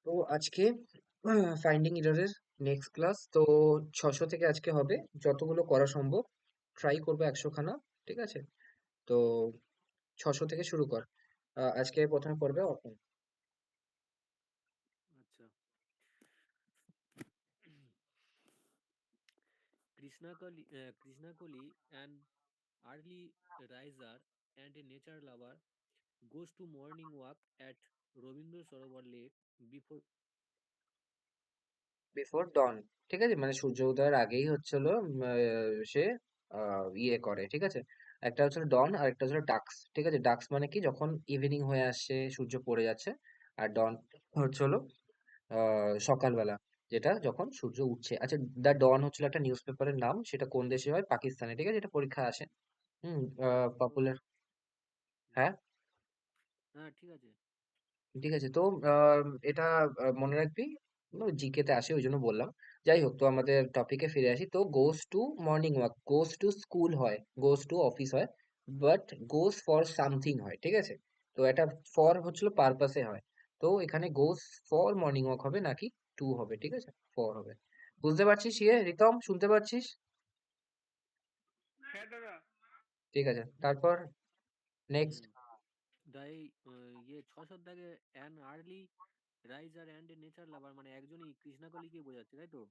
তো আজকে ফাইন্ডিং এররের নেক্সট ক্লাস তো 600 থেকে আজকে হবে, যতগুলো করা সম্ভব ট্রাই করবো 100 খানা। ঠিক আছে, তো 600 থেকে শুরু কর। আজকে প্রথমে পড়বে অর্পণ। আচ্ছা। Krishna Koli, an early riser and a nature lover, goes to morning walk at Robindra Sarovar Lake before. Before dawn, ঠিক আছে, মানে সূর্য উদয়ের আগেই হচ্ছিল সে ইয়ে করে, ঠিক আছে। একটা হচ্ছিল ডন আর একটা হচ্ছিল ডাক্স, ঠিক আছে। ডাক্স মানে কি, যখন ইভিনিং হয়ে আসছে, সূর্য পড়ে যাচ্ছে। আর ডন হচ্ছিল সকালবেলা, যেটা যখন সূর্য উঠছে। আচ্ছা, দ্য ডন হচ্ছিল একটা নিউজ পেপারের নাম, সেটা কোন দেশে হয়? পাকিস্তানে, ঠিক আছে, এটা পরীক্ষায় আসে। হুম। ও, পপুলার। হুম, হ্যাঁ, হ্যাঁ, ঠিক আছে। ঠিক আছে। তো এটা মনে রাখবি, জিকে তে আসে, ওই জন্য বললাম। যাই হোক, তো আমাদের টপিকে ফিরে আসি। তো goes to morning walk, goes to school হয়, গোস টু অফিস হয়, বাট গোস ফর সামথিং হয়, ঠিক আছে। তো এটা ফর হচ্ছিল পারপাসে হয়। তো এখানে গোস ফর মর্নিং ওয়াক হবে নাকি টু হবে, ঠিক আছে, ফর হবে। বুঝতে পারছিস? রিতম, শুনতে পাচ্ছিস? হ্যাঁ দাদা। ঠিক আছে, তারপর নেক্সট। হুম। ইয়ে 600 দাগে an early riser and a nature lover, মানে একজনই কৃষ্ণাকলিকে বোঝাচ্ছে, তাই তো?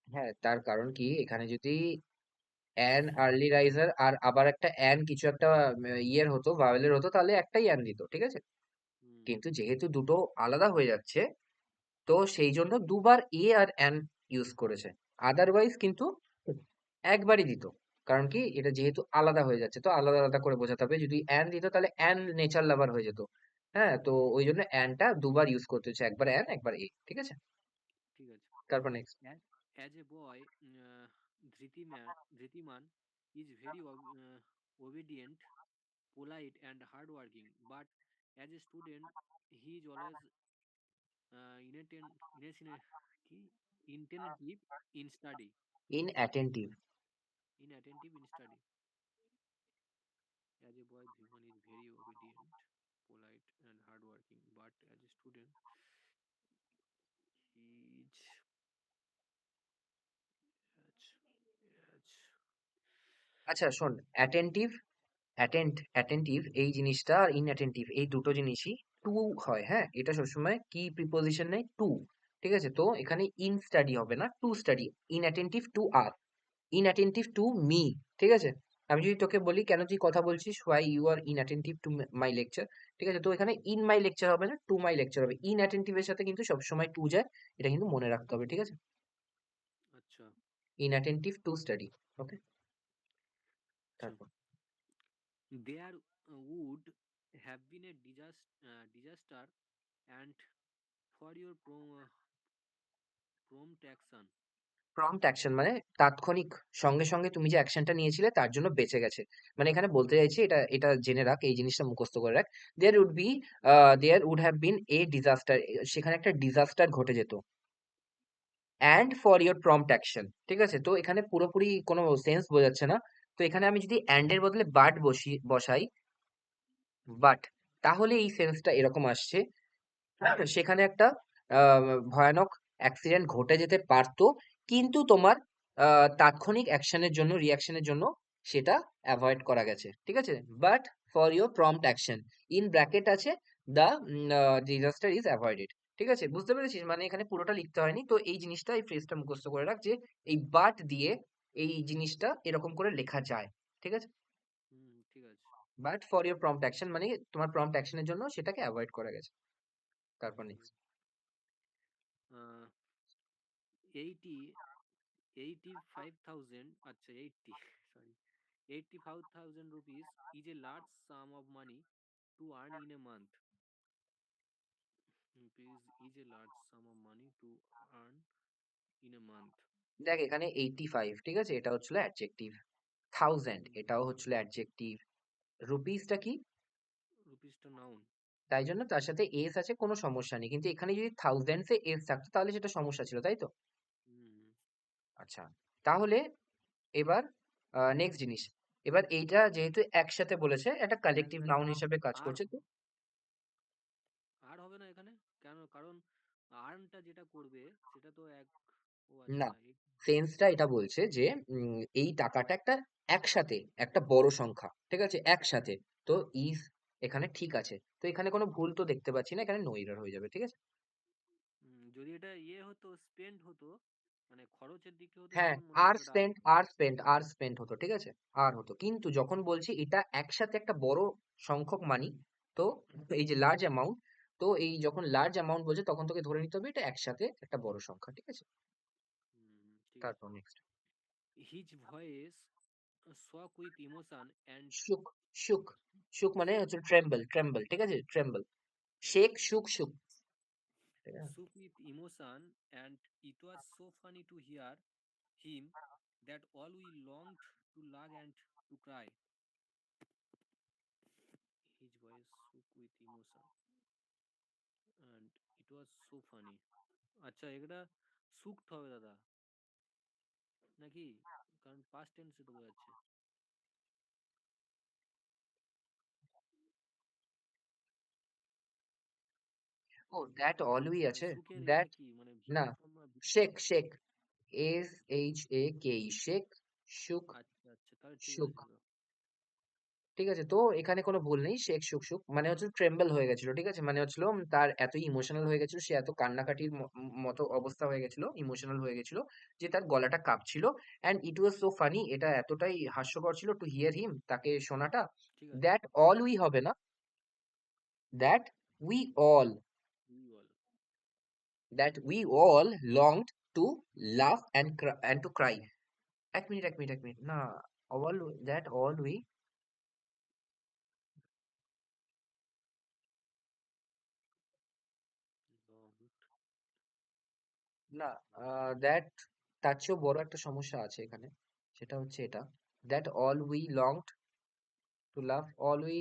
হ্যাঁ, তার কারণ কি, এখানে যদি অ্যান আর্লি রাইজার আর আবার একটা অ্যান কিছু একটা ইয়ের হতো, ভাওয়েলের হতো, তাহলে একটাই অ্যান দিত, ঠিক আছে। হুম, কিন্তু যেহেতু দুটো আলাদা হয়ে যাচ্ছে, তো সেই জন্য দুবার এ আর অ্যান ইউজ করেছে। আদারওয়াইজ কিন্তু একবারই দিত। কারণ কি, এটা যেহেতু আলাদা হয়ে যাচ্ছে, তো আলাদা আলাদা করে বোঝাতে হবে। যদি অ্যান দিত তাহলে অ্যান নেচার লাভার হয়ে যেত। হ্যাঁ, তো ওই জন্য অ্যানটা দুবার ইউজ করতে হচ্ছে, একবার অ্যান একবার এ, ঠিক আছে। ঠিক আছে। তারপর next. As a boy, Dhritiman is very obedient, polite, and hardworking. But as a student, he is always কি? Inattentive in study. In attentive. Inattentive in study. As a boy, Dhriman is very obedient, polite, and hardworking. But as a student, he is. আচ্ছা শোন, attentive, attentive এই জিনিসটা আর ইনঅ্যাটেন্টিভ এই দুটো জিনিসই two হয়। হ্যাঁ, এটা সবসময় কি প্রিপোজিশন নেই? টু। ঠিক আছে, তো এখানে ইন স্টাডি হবে না, টু স্টাডি। ইনঅ্যাটেন্টিভ টু আর, ইনঅ্যাটেন্টিভ টু মি, ঠিক আছে। আমি যদি তোকে বলি, কেন তুই কথা বলছিস, why you are inattentive to my lecture, ঠিক আছে, তো এখানে ইন মাই লেকচার হবে না, টু মাই লেকচার হবে। ইনঅ্যাটেন্টিভের সাথে কিন্তু সবসময় টু যায়, এটা কিন্তু মনে রাখতে হবে, ঠিক আছে। আচ্ছা, ইনঅ্যাটেন্টিভ টু স্টাডি। ওকে, আচ্ছা। তারপর There would have been a disaster, and for your prompt action. Prompt action মানে তাৎক্ষণিক, সঙ্গে সঙ্গে তুমি যে অ্যাকশনটা নিয়েছিলে তার জন্য বেঁচে গেছে। মানে এখানে বলতে চাইছি, এটা এটা জেনে রাখ, এই জিনিসটা মুখস্থ করে রাখ। There would have been a disaster, সেখানে একটা ডিজাস্টার ঘটে যেত। And for your prompt action, ঠিক আছে, তো এখানে পুরোপুরি কোনো সেন্স বোঝাচ্ছে না। তো এখানে আমি যদি অ্যান্ড এর বদলে বাট বসাই, বাট, তাহলে এই সেন্সটা এরকম আসছে, সেখানে একটা আহ, ভয়ানক অ্যাক্সিডেন্ট ঘটে যেতে পারতো, কিন্তু তোমার তাৎক্ষণিক অ্যাকশনের জন্য, রিয়াকশনের জন্য সেটা অ্যাভয়েড করা গেছে, ঠিক আছে। But for your prompt action, in bracket আছে, দ্য ডিজাস্টার ইজ অ্যাভয়েডেড, ঠিক আছে। বুঝতে পেরেছিস? মানে এখানে পুরোটা লিখতে হয়নি, তো এই জিনিসটা, এই ফ্রেজটা মুখস্থ করে রাখ যে এই বাট দিয়ে এই জিনিসটা এরকম করে লেখা যায়, ঠিক আছে। হুম, ঠিক আছে। But for your prompt action মানে তোমার প্রম্পট অ্যাকশনের জন্য সেটাকে অ্যাভয়েড করা গেছে। তারপর হুম, নেক্সট। আহ, 80 85,000, আচ্ছা, 80, sorry, 85,000 rupees is a large sum of money to earn in a month. Rupees is a large sum of money to earn in a month. দেখ, এখানে 85, ঠিক আছে, এটা হচ্ছিল অ্যাডজেক্টিভ। 1000 এটাও হচ্ছিল অ্যাডজেক্টিভ। রুপিসটা কি? রুপিসটা নাউন। তাই জন্য তার সাথে এস আছে, কোনো সমস্যা নেই। কিন্তু এখানে যদি থাউজেন্ডস এ এস থাকতো তাহলে সেটা সমস্যা ছিল, তাই তো। হুম, আচ্ছা, তাহলে এবার নেক্সট জিনিস। এবার এইটা যেহেতু একসাথে বলেছে, একটা কালেকটিভ নাউন হিসেবে কাজ আর করছে, তো আর হবে না এখানে, কেন? কারণ আর্নটা যেটা করবে সেটা তো এক, ও আচ্ছা না, সেন্সটা এটা বলছে যে এই টাকাটা একসাথে একটা বড় সংখ্যা, ঠিক আছে, একসাথে। তো ইজ এখানে ঠিক আছে, তো এখানে কোনো ভুল তো দেখতে পাচ্ছি না, এখানে নো এরর হয়ে যাবে, ঠিক আছে। যদি এটা ইয়ে হতো, স্পেন্ড হতো, মানে খরচের দিকে হতো, হ্যাঁ, তখন মনে আর হয় ওটা স্পেন্ট আর স্পেন্ট আর স্পেন্ট হতো, ঠিক আছে, আর হতো। কিন্তু যখন বলছি এটা একসাথে একটা বড় সংখ্যক মানি, তো এই যে লার্জ অ্যামাউন্ট, তো এই যখন লার্জ অ্যামাউন্ট বলছে তখন তোকে ধরে নিতে হবে এটা একসাথে একটা বড় সংখ্যা, ঠিক আছে। ঠিক আছে। তারপর next, his voice সোয়াক with emotion and শুক শুক শুক মানে হচ্ছে ট্রেম্বল ট্রেম্বল, ঠিক আছে, ট্রেম্বল, শেক আচ্ছা, শুক শুক, ঠিক আছে। shook with emotion, and it was so funny to hear him that all we longed to laugh and to cry. His voice shook with emotion, and it was so funny. আচ্ছা, এটা শুকতে হবে দাদা নাকি? কারণ পাস্ট টেন্সে তো বোঝাচ্ছে। ও that অলওই মানে আছে, সুখের এটা দ্যাট, কি, মানে না, ভিন্ন ফর্ম না shake shake, S H A K E, shake শুক আচ্ছা আচ্ছা, তাহলে ঠিক শুক, আছে দাদা। ঠিক আছে। তো এখানে কোনো ভুল নেই, শেখ শুক শুক মানে হচ্ছে ট্রেম্বল হয়ে গেছিল, ঠিক আছে, মানে হচ্ছিল তার এতই ইমোশনাল হয়ে গেছিল, সে এত কান্নাকাটির মতো অবস্থা হয়ে গেছিল, ইমোশনাল হয়ে গেছিল, যে তার গলাটা কাঁপছিল। And it was so funny, এটা এতটাই হাস্যকর ছিল, টু হিয়ার হিম, তাকে শোনাটা, ঠিক আছে, দ্যাট অল উই হবে না, দ্যাট উই অল, তুই বল। That we all longed to love and to cry. এক মিনিট না, অল, দ্যাট অল উই, না, দ্যাট, তার চেয়েও বড় একটা সমস্যা আছে এখানে, সেটা হচ্ছে এটা, that all we longed to love, all we,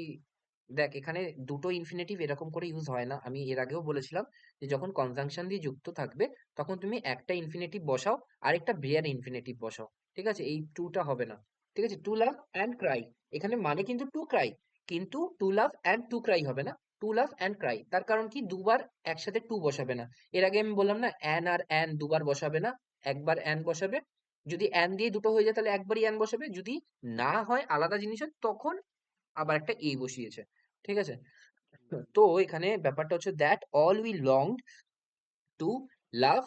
দেখ এখানে দুটো ইনফিনিটিভ এরকম করে ইউজ হয় না, আমি এর আগেও বলেছিলাম যে যখন কনজাংশন দিয়ে যুক্ত থাকবে তখন তুমি একটা ইনফিনিটিভ বসাও, আরেকটা ব্রেয়ার ইনফিনিটিভ বসাও, ঠিক আছে, এই টুটা হবে না, ঠিক আছে, টু লাভ অ্যান্ড ক্রাই, এখানে মানে কিন্তু টু ক্রাই, কিন্তু to love and to cry হবে না, টু লাভ অ্যান্ড ক্রাই, তার কারণ কি দুবার একসাথে টু বসাবে না, এর আগে আমি বললাম না অ্যান আর অ্যান দুবার বসাবে না, একবার অ্যান বসাবে, যদি অ্যান দিয়ে দুটো হয়ে যায় তাহলে একবারই অ্যান বসাবে, যদি না হয় আলাদা জিনিস হয় তখন আবার একটা এ বসিয়েছে, ঠিক আছে। তো এখানে ব্যাপারটা হচ্ছে that all we longed to love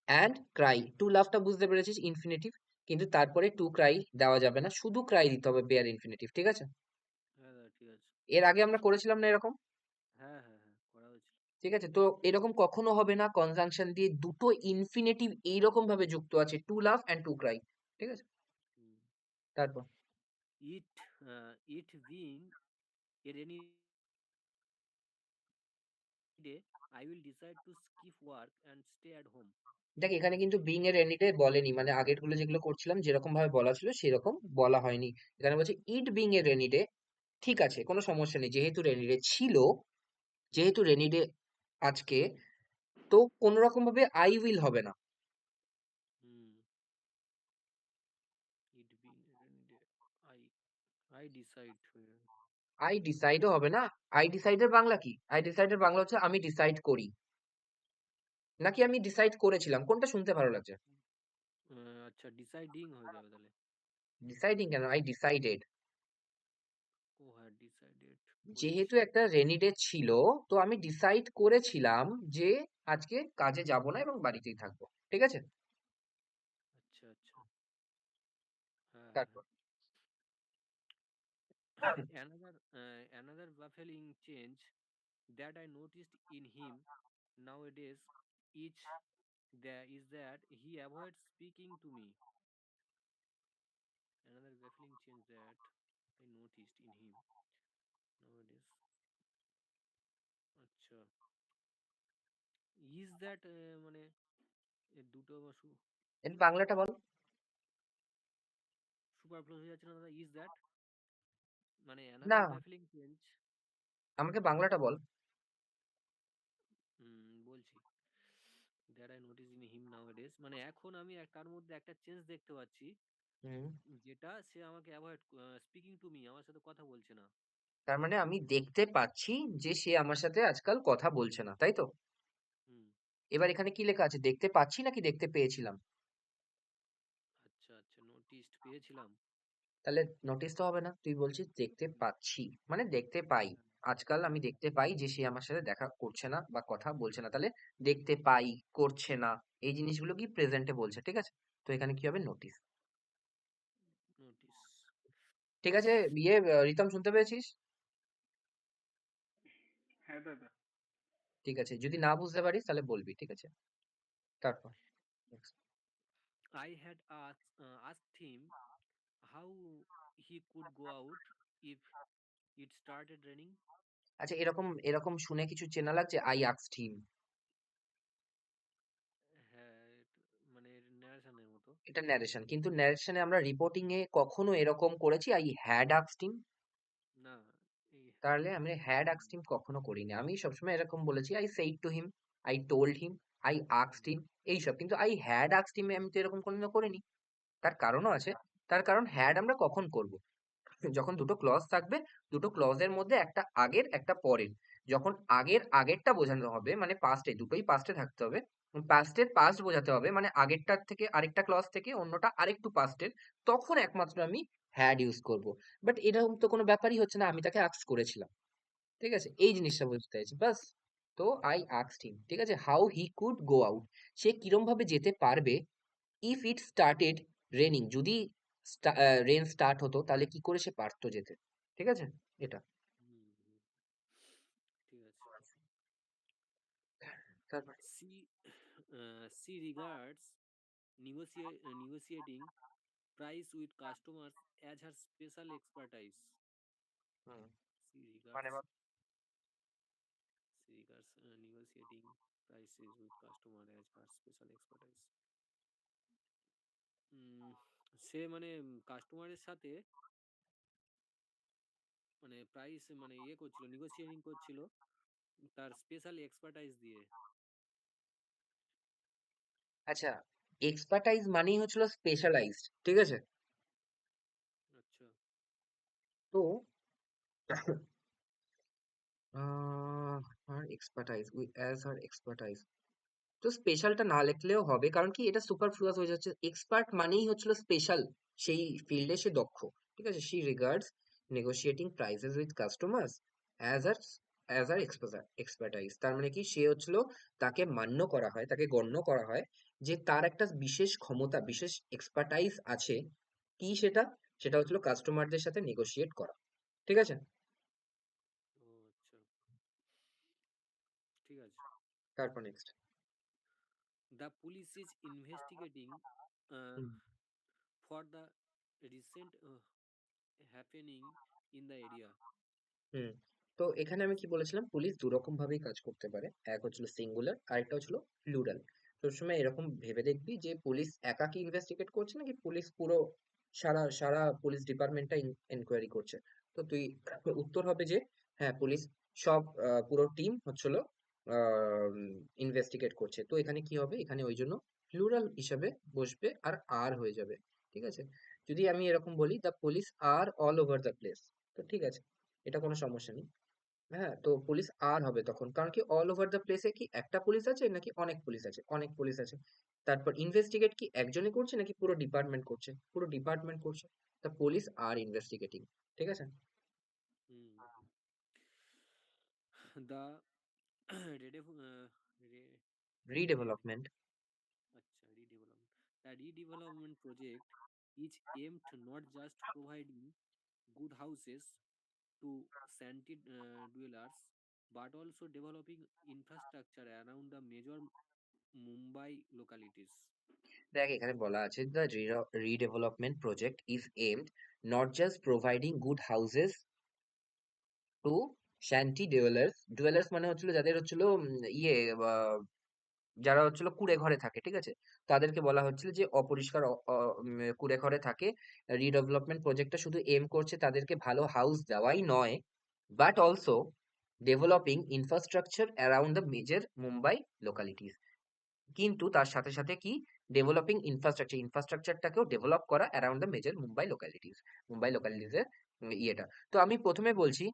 and cry, to লাভটা বুঝতে পেরেছিস ইনফিনিটিভ, কিন্তু তারপরে টু ক্রাই দেওয়া যাবে না, শুধু ক্রাই দিতে হবে বেয়ার ইনফিনিটিভ, ঠিক আছে। হ্যাঁ দাদা, ঠিক আছে। এর আগে আমরা করেছিলাম না এরকম, হ্যাঁ হ্যাঁ হ্যাঁ, করা হয়েছিল। ঠিক আছে। তো এরকম কখনো হবে না কনজাংশন দিয়ে দুটো ইনফিনিটিভ এইরকম ভাবে যুক্ত আছে, to love and to cry, ঠিক আছে। তারপর it it being a rainy day, I will decide to skip work and stay at home. দেখ এখানে কিন্তু বিং এর এনিডে বলেনি, মানে আগের গুলো যেগুলো করছিলাম যেরকম ভাবে বলা ছিল সেরকম বলা হয়নি, এখানে বলছে ইট বিং এর রেনি ডে, ঠিক আছে, কোনো সমস্যা নেই, যেহেতু রেনি ডে ছিল, যেহেতু রেনি ডে আজকে, তো কোনো রকম ভাবে আই উইল হবে না, hmm, it being a rainy day, I I decide. I ডিসাইডও হবে না, আই ডিসাইডের বাংলা কি, আই ডিসাইডের বাংলা হচ্ছে আমি ডিসাইড করি, নাকি আমি ডিসাইড করেছিলাম, কোনটা শুনতে ভালো লাগছে, আচ্ছা, ডিসাইডিং হয়ে যাবে তাহলে। ডিসাইডিং কেন, আই ডিসাইডেড, ও হ্যাঁ, ডিসাইডেড যেহেতু করেছি। একটা রেনি ডে ছিল, তো আমি ডিসাইড করেছিলাম যে আজকে কাজে যাব না এবং বাড়িতেই থাকবো, ঠিক আছে। আচ্ছা আচ্ছা, হ্যাঁ হ্যাঁ। তারপর Another baffling change that I noticed in him nowadays is that he avoids speaking to me. Another baffling change that I noticed in him nowadays. আচ্ছা, is that মানে এর দুটো এর বাংলাটা বল। সুপারফ্লুয়াস হয়ে যাচ্ছে না দাদা? ইজ দ্যাট মানে না, অ্যানাদার ব্যাফলিং চেঞ্জ। আমাকে বাংলাটা বল। বলছি, that I notice in him নাওয়াডেজ, মানে এখন আমি তার মধ্যে একটা চেঞ্জ দেখতে পাচ্ছি, হুম, যেটা সে আমাকে অ্যাভয়েড, স্পিকিং টু মি, আমার সাথে কথা বলছে না। তার মানে আমি দেখতে পাচ্ছি যে সে আমার সাথে আজকাল কথা বলছে না, তাই তো। হুম এবার এখানে কি লেখা আছে, দেখতে পাচ্ছি নাকি দেখতে পেয়েছিলাম? আচ্ছা আচ্ছা, নোটিস পেয়েছিলাম। তাহলে নোটিস তো হবে না, তুই বলছিস দেখতে হুম, পাচ্ছি, মানে দেখতে পাই। হ্যাঁ, আজকাল আমি হ্যাঁ, দেখতে পাই যে সে আমার সাথে দেখা করছে না বা কথা বলছে না, তাহলে দেখতে পাই, করছে না, এই জিনিসগুলো কি প্রেজেন্টে বলছে, ঠিক আছে? তো এখানে কি হবে, নোটিস। নোটিস। ঠিক আছে, রিতম শুনতে পেয়েছিস? হ্যাঁ দাদা। ঠিক আছে, যদি না বুঝতে পারিস তাহলে বলবি, ঠিক আছে? তারপর next। I had asked him how he could go out if it started raining. আচ্ছা, এরকম এরকম শুনে কিছু চেনা লাগছে, আই আক্সড হিম। হ্যাঁ, মানে ন্যারেশনের মতো। এটা ন্যারেশন, কিন্তু ন্যারেশনে আমরা রিপোর্টিং এ কখনো এরকম করেছি আই হ্যাড আক্সড হিম? না, এই তাহলে আমি হ্যাড হুম, আক্সড হিম কখনো করিনি, আমি সবসময় এরকম বলেছি I said to him, I told him, I আক্সড হুম, হিম, এইসব। কিন্তু আই হ্যাড আক্সড হিম আমি তো এরকম কোনোদিনও করিনি। তার কারণও আছে। তার কারণ হ্যাড আমরা কখন করব, যখন দুটো ক্লজ থাকবে, দুটো ক্লজের মধ্যে একটা আগের একটা পরের, যখন আগের আগেরটা বোঝানো হবে, মানে পাস্টে, দুটোই পাস্টে থাকতে হবে, পাস্টের পাস্ট বোঝাতে হবে, মানে আগেরটার থেকে আরেকটা ক্লজ থেকে অন্যটা আরেকটু পাস্টের, তখন একমাত্র আমি হ্যাড ইউজ করব। বাট এরকম তো কোনো ব্যাপারই হচ্ছে না, আমি তাকে আক্স করেছিলাম, ঠিক আছে? এই জিনিসটা বুঝতে চাইছি বাস। তো আই আক্সড হিম, ঠিক আছে, how he could go out, সে কিরম ভাবে যেতে পারবে, ইফ ইট স্টার্টেড রেনিং, যদি রেন স্টার্ট হতো তাহলে কি করে সে পারতো যেতে, ঠিক আছে? এটা। হুম, হুম, ঠিক আছে। তারপর She regards negotiating price with customers as her special expertise. Hmm, She মানে regards she regards negotiating prices with customer as her special expertise. উম, সে মানে কাস্টমারের সাথে মানে প্রাইস মানে ইয়ে করছিল, নেগোসিয়েটিং করছিল তার স্পেশাল এক্সপার্টাইজ দিয়ে। আচ্ছা, এক্সপার্টাইজ মানেই হচ্ছিল স্পেশালাইজড, ঠিক আছে? আচ্ছা। তো আর এক্সপার্টাইজ অ্যাজ আর এক্সপার্টাইজ, তো স্পেশালটা না লিখলেও হবে, কারণ কি এটা সুপারফ্লুয়াস হয়ে যাচ্ছে, এক্সপার্ট মানেই হচ্ছিল স্পেশাল, সেই ফিল্ডে সে দক্ষ, ঠিক আছে? She regards negotiating prices with customers as her expertise, তার মানে কি সে হচ্ছিল, তাকে মান্য করা হয়, তাকে গণ্য করা হয় যে তার একটা বিশেষ ক্ষমতা, বিশেষ এক্সপার্টাইজ আছে। কি সেটা? সেটা হচ্ছিল কাস্টমারদের সাথে নেগোশিয়েট করা, ঠিক আছে? ও আচ্ছা, ঠিক আছে। তারপর next. The police is investigating for the recent happening in the area. Hmm. তো এখানে আমি কি বলেছিলাম, পুলিশ দু রকম ভাবেই কাজ করতে পারে, এক হচ্ছিল সিঙ্গুলার, আরেকটা হচ্ছিল প্লুরাল। সবসময় এরকম ভেবে দেখবি যে পুলিশ একা কি ইনভেস্টিগেট করছে নাকি পুলিশ পুরো সারা সারা পুলিশ ডিপার্টমেন্টটা এনকোয়ারি করছে। তো তুই উত্তর হবে যে হ্যাঁ, পুলিশ সব পুরো টিম হচ্ছিল ইনভেস্টিগেট করছে। তো এখানে কি হবে, এখানে ওই জন্য প্লুরাল হিসাবে বসবে আর আর হয়ে যাবে, ঠিক আছে? যদি আমি এরকম বলি the police are all over the place, তো ঠিক আছে, এটা কোনো সমস্যা নেই। হ্যাঁ, তো পুলিশ আর হবে তখন, কারণ কি অল ওভার দ্য প্লেসে কি একটা পুলিশ আছে নাকি অনেক পুলিশ আছে, অনেক পুলিশ আছে। তারপর ইনভেস্টিগেট কি একজনই করছে নাকি পুরো ডিপার্টমেন্ট করছে, পুরো ডিপার্টমেন্ট করছে। দ্য পুলিশ আর ইনভেস্টিগেটিং, ঠিক আছে? হুম, দ্য রেডেভ রে- রে- রিডেভেলপমেন্ট। আচ্ছা, redevelopment. The redevelopment project is aimed not just providing good houses to shanty dwellers but also developing infrastructure around the major Mumbai localities. দেখ, এখানে বলা আছে the redevelopment project is aimed not just providing good houses to shanty dwellers, dwellers মানে হচ্ছিল যাদের হচ্ছিল ইয়ে যারা হচ্ছিল কুঁড়ে ঘরে থাকে, ঠিক আছে? তাদেরকে বলা হচ্ছিল যে অপরিষ্কার কুঁড়ে ঘরে থাকে। রিডেভেলপমেন্ট প্রজেক্টটা শুধু এম করছে তাদেরকে ভালো হাউস দেওয়াই নয়, but also developing infrastructure around the major Mumbai localities. কিন্তু তার সাথে সাথে কি, ডেভেলপিং ইনফ্রাস্ট্রাকচারটাকেও ডেভেলপ করা around the major Mumbai localities, Mumbai লোকালিটিসের ইয়েটা। তো আমি প্রথমে বলছি,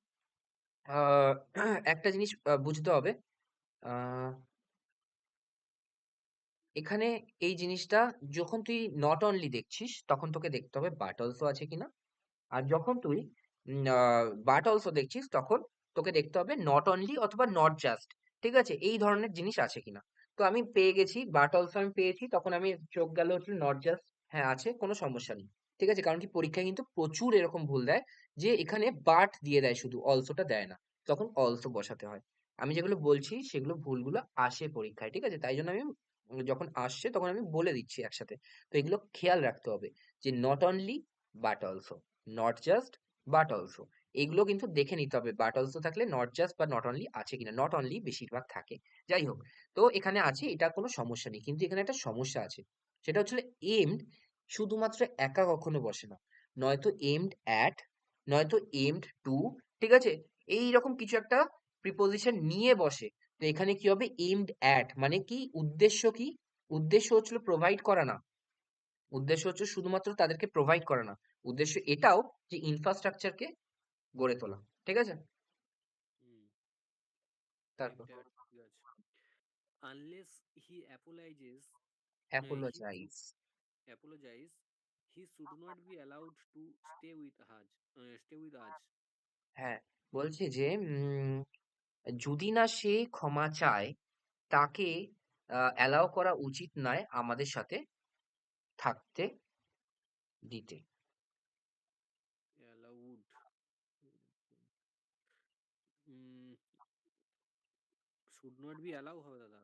একটা জিনিস বুঝতে হবে। এখানে এই জিনিসটা যখন তুই নট অনলি দেখছিস তখন তোকে দেখতে হবে বাট অলসো আছে কিনা। আর যখন তুই বাট অলসো দেখছিস তখন তোকে দেখতে হবে নট অনলি অথবা নট জাস্ট, ঠিক আছে, এই ধরনের জিনিস আছে কিনা। তো আমি পেয়ে গেছি, বাট অলসো আমি পেয়েছি, তখন আমি চোখ গেল হচ্ছে নট জাস্ট, হ্যাঁ আছে, কোনো সমস্যা নেই। ঠিক আছে, কারণ কি পরীক্ষায় কিন্তু প্রচুর এরকম ভুল দেয় যে এখানে বাট দিয়ে দেয় শুধু, অলসোটা দেয় না, তখন অলসো বসাতে হয়। আমি যেগুলো বলছি সেগুলো ভুলগুলো আসে পরীক্ষায়, ঠিক আছে, তাই জন্য আমি যখন আসছে তখন আমি বলে দিচ্ছি একসাথে। তো এগুলো খেয়াল রাখতে হবে যে not only, but also, not just, but also, এগুলো কিন্তু দেখে নিতে হবে বাট অলসো থাকলে নট জাস্ট বা নট অনলি আছে কিনা। নট অনলি বেশিরভাগ থাকে। যাই হোক, তো এখানে আছে, এটা কোনো সমস্যা নেই, কিন্তু এখানে একটা সমস্যা আছে, সেটা হচ্ছে এমড শুধুমাত্র একা কখনো বসে না, নয়তো এমড অ্যাট, নয়তো এমড টু, ঠিক আছে, এই রকম কিছু একটা প্রিপোজিশন নিয়ে বসে। তো এখানে কি হবে, এমড অ্যাট মানে কি, উদ্দেশ্য কি, উদ্দেশ্য হচ্ছিল প্রোভাইড করা না, উদ্দেশ্য হচ্ছে শুধুমাত্র তাদেরকে প্রোভাইড করা না, উদ্দেশ্য এটাও যে ইনফ্রাস্ট্রাকচারকে গড়ে তোলা, ঠিক আছে। হুম। তারপর এইমড অ্যাট, ঠিক আছে। Unless he apologises, he apologise. apologize, he should not be allowed to stay with us. হ্যাঁ, বলছে যে যদি না সে ক্ষমা চায় তাকে অ্যালাউ করা উচিত নয় আমাদের সাথে থাকতে দিতে। Allowed. Um, should not be allow হবে দাদা।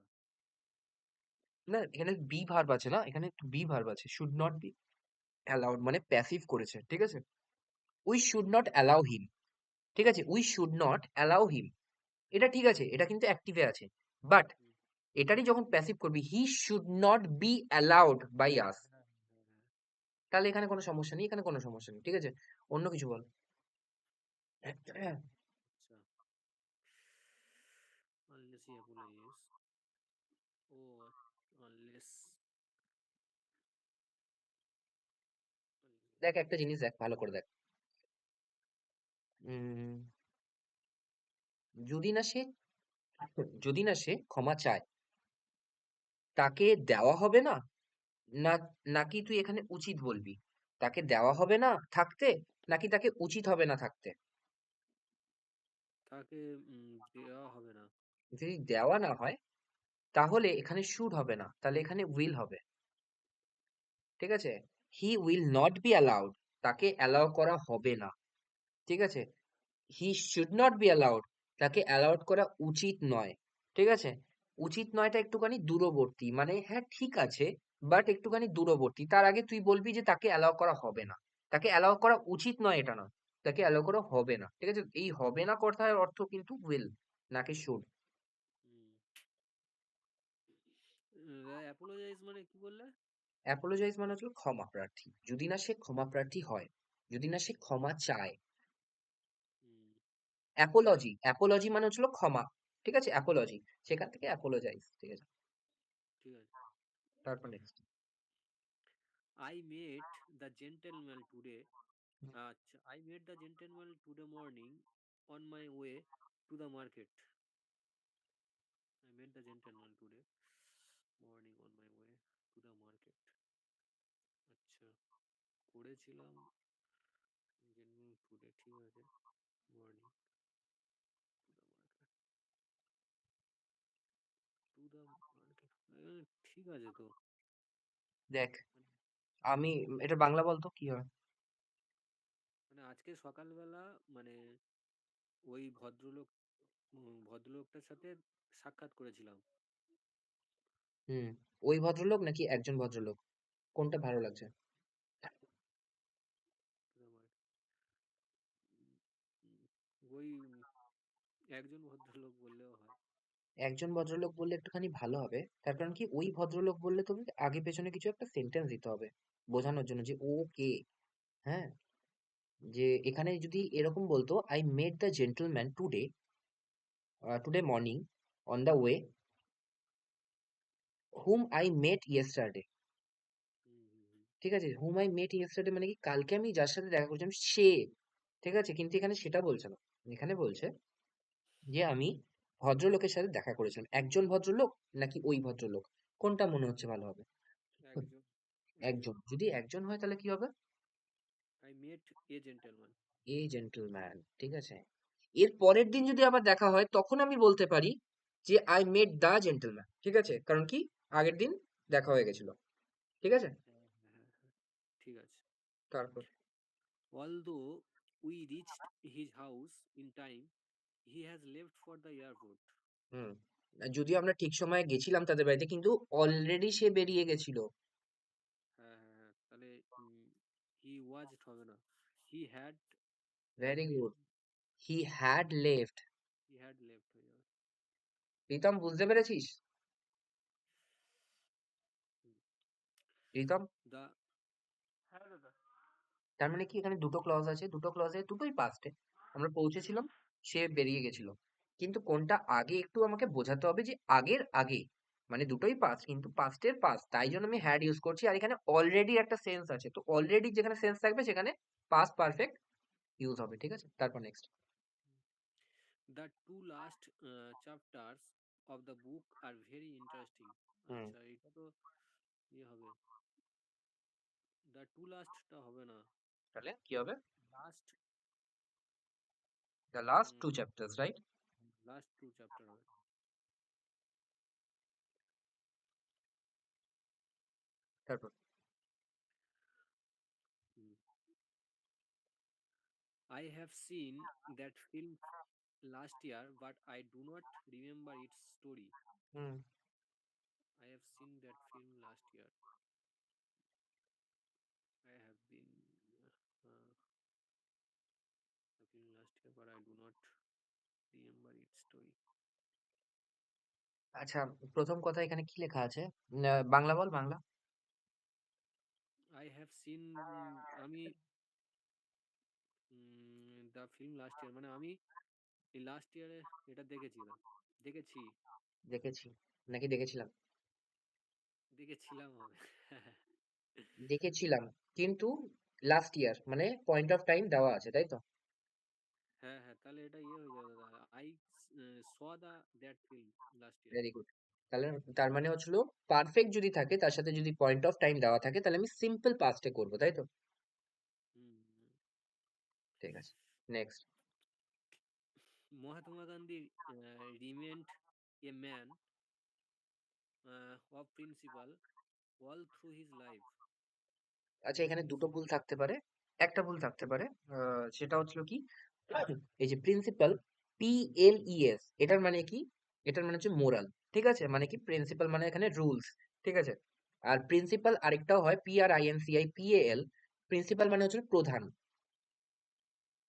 না, এখানে বি ভার্ব আছে না, এখানে বি ভার্ব আছে, শুড নট বি অ্যালাউড মানে প্যাসিভ করেছে, ঠিক আছে, উই শুড নট অ্যালাউ হিম, ঠিক আছে, উই শুড নট অ্যালাউ হিম, এটা ঠিক আছে, এটা কিন্তু অ্যাক্টিভে আছে, বাট হুম, এটারই যখন প্যাসিভ করবি, he should not be allowed by us, হ্যাঁ, হ্যাঁ, হ্যাঁ। তাহলে এখানে কোনো সমস্যা নেই, এখানে কোনো সমস্যা নেই, ঠিক আছে, অন্য কিছু বল। আচ্ছা, unless he apologizes, O unless, দেখ একটা জিনিস দেখ, ভালো করে দেখ, উম, যদি না সে, যদি না সে ক্ষমা চায় তাকে দেওয়া হবে না, না, নাকি তুই এখানে উচিত বলবি, তাকে দেওয়া হবে না থাকতে, নাকি তাকে উচিত হবে না থাকতে। তাকে দেওয়া হবে না। যদি দেওয়া না হয় তাহলে এখানে শুড হবে না, তাহলে এখানে উইল হবে, ঠিক আছে, he will not be allowed, তাকে অ্যালাউ করা হবে না, ঠিক আছে, হি শুড নট বি অ্যালাউড, তাকে অ্যালাউড করা উচিত নয়, ঠিক আছে, উচিত নয়টা একটুখানি দূরবর্তী, মানে হ্যাঁ ঠিক আছে, বাট একটুখানি দূরবর্তী, তার আগে তুই বলবি যে তাকে অ্যালাউ করা হবে না, তাকে অ্যালাউ করা উচিত নয় এটা নয়, তাকে অ্যালাউ করা হবে না, ঠিক আছে, এই হবে না কথার অর্থ কিন্তু উইল, নাকি শুড। অ্যাপোলোজাইজ মানে কি বললে? অ্যাপোলোজাইজ মানে হচ্ছে ক্ষমা প্রার্থী, যদি না সে ক্ষমা প্রার্থী হয়, যদি না সে ক্ষমা চায়। হুম, অ্যাপোলজি, অ্যাপোলজি মানে হচ্ছিল ক্ষমা, ঠিক আছে, অ্যাপোলজি, সেখান থেকে অ্যাপোলোজাইজ, ঠিক আছে। ঠিক আছে। তারপর next. I met the gentleman today. আচ্ছা, I met the gentleman today morning on my way to the market. I met the gentleman today morning on my way to the market. আচ্ছা, করেছিলাম gentleman today, ঠিক আছে, morning to the market, to the market, ঠিক আছে তো। দেখ, মানে আমি এটা বাংলা বলতো কি হয়। মানে আজকে সকালবেলা, মানে ওই ভদ্রলোকটার সাথে সাক্ষাৎ করেছিলাম। হুম, ওই ভদ্রলোক নাকি একজন ভদ্রলোক, কোনটা ভালো লাগছে? To the market. উম, ওই একজন ভদ্রলোক বললেও হয়। একজন ভদ্রলোক বললে একটুখানি ভালো হবে, তার কারণ কি ওই ভদ্রলোক বললে তোকে আগে পেছনে কিছু একটা সেন্টেন্স দিতে হবে বোঝানোর জন্য যে ও কে। হ্যাঁ, যে এখানে যদি এরকম বলতো, I met the gentleman today, today morning on the way, hmm I met yesterday, hmm, hmm, hmm. ঠিক আছে, হুম আই মেট ইয়েস্টারডে মানে কি কালকে আমি যার সাথে দেখা করছিলাম সে, ঠিক আছে, কিন্তু এখানে সেটা বলছে না, এখানে বলছে যে আমি ভদ্রলোকের সাথে দেখা করেছিলাম, একজন ভদ্রলোক নাকি ওই ভদ্রলোক, কোনটা মনে হচ্ছে ভালো হবে? একজন, একজন। একজন, যদি একজন হয় তাহলে কি হবে? I met A gentleman. A gentleman, ঠিক আছে। এর পরের দিন যদি আবার দেখা হয় তখন আমি বলতে পারি যে আই মেট দা জেন্টলম্যান, ঠিক আছে, কারণ কি আগের দিন দেখা হয়ে গেছিল, ঠিক আছে। হ্যাঁ, হ্যাঁ, হ্যাঁ, হ্যাঁ। ঠিক আছে। তারপর Although we reached his house in time, he has left for the airport. হুম, যদিও আমরা ঠিক সময়ে গেছিলাম তাদের বাড়িতে, কিন্তু অলরেডি সে বেরিয়ে গেছিল। হ্যাঁ, হ্যাঁ, হ্যাঁ। তাহলে হি ওয়াজ হবে না। He had had very left. Good, he had left. He had left হয়ে যাবে। প্রীতম, বুঝতে পেরেছিস? হুম। প্রীতম, দা হ্যাঁ দাদা। তার মানে কি এখানে দুটো ক্লজ আছে, দুটো ক্লজে দুটোই পাস্টে। আমরা পৌঁছেছিলাম, সে বেরিয়ে গেছিল, কিন্তু কোনটা আগে একটু আমাকে বোঝাতে হবে যে আগের আগে, মানে দুটোই পাস্ট কিন্তু পাস্টের পাস্ট, তাই জন্য আমি হ্যাড ইউজ করছি। আর এখানে অলরেডি একটা সেন্স আছে, তো অলরেডি যেখানে সেন্স থাকবে সেখানে পাস্ট পারফেক্ট ইউজ হবে, ঠিক আছে। তারপর next. The two last chapters of the book are very interesting. হুম, আচ্ছা, এটা তো ইয়ে হবে। দ্য টু লাস্টটা হবে না। তাহলে কি হবে? Last the last two chapters, right? Last two chapter হবে। তারপর হুম। I have seen that film last year, but I do not remember its story. Hmm, I have seen that film last year. I have been the film last year, but I do not remember its story. আচ্ছা, প্রথম কথা এখানে কি লেখা আছে? বাংলা বল, Bangla. I have seen আমি the film last year মানে আমি এই লাস্ট ইয়ারে এটা দেখেছিলাম, দেখেছি, দেখেছি নাকি দেখেছিলাম? দেখেছিলাম হবে। দেখেছিলাম, কিন্তু লাস্ট ইয়ার মানে পয়েন্ট অফ টাইম দেওয়া আছে, তাই তো? হ্যাঁ, হ্যাঁ, তাহলে এটা ইয়ে হয়ে যাবে দাদা। I saw the that film last year. Very good. তাহলে তার মানে হচ্ছিল পারফেক্ট যদি থাকে তার সাথে যদি পয়েন্ট অফ টাইম দেওয়া থাকে তাহলে আমি সিম্পল পাস্টে করবো, তাই তো? হুম, হুম। ঠিক আছে, next. Mahatma Gandhi রিমেন্ড a man of principal all through his life. আচ্ছা, এখানে দুটো ভুল থাকতে পারে, একটা ভুল থাকতে পারে। সেটা হচ্ছিল কি, এই যে প্রিন্সিপাল, PLES, এটার মানে কি? এটার মানে হচ্ছে মোরাল, ঠিক আছে, মানে কি প্রিন্সিপাল মানে এখানে রুলস, ঠিক আছে। আর প্রিন্সিপাল আরেকটাও হয় PRINCIPAL, প্রিন্সিপাল মানে হচ্ছে প্রধান,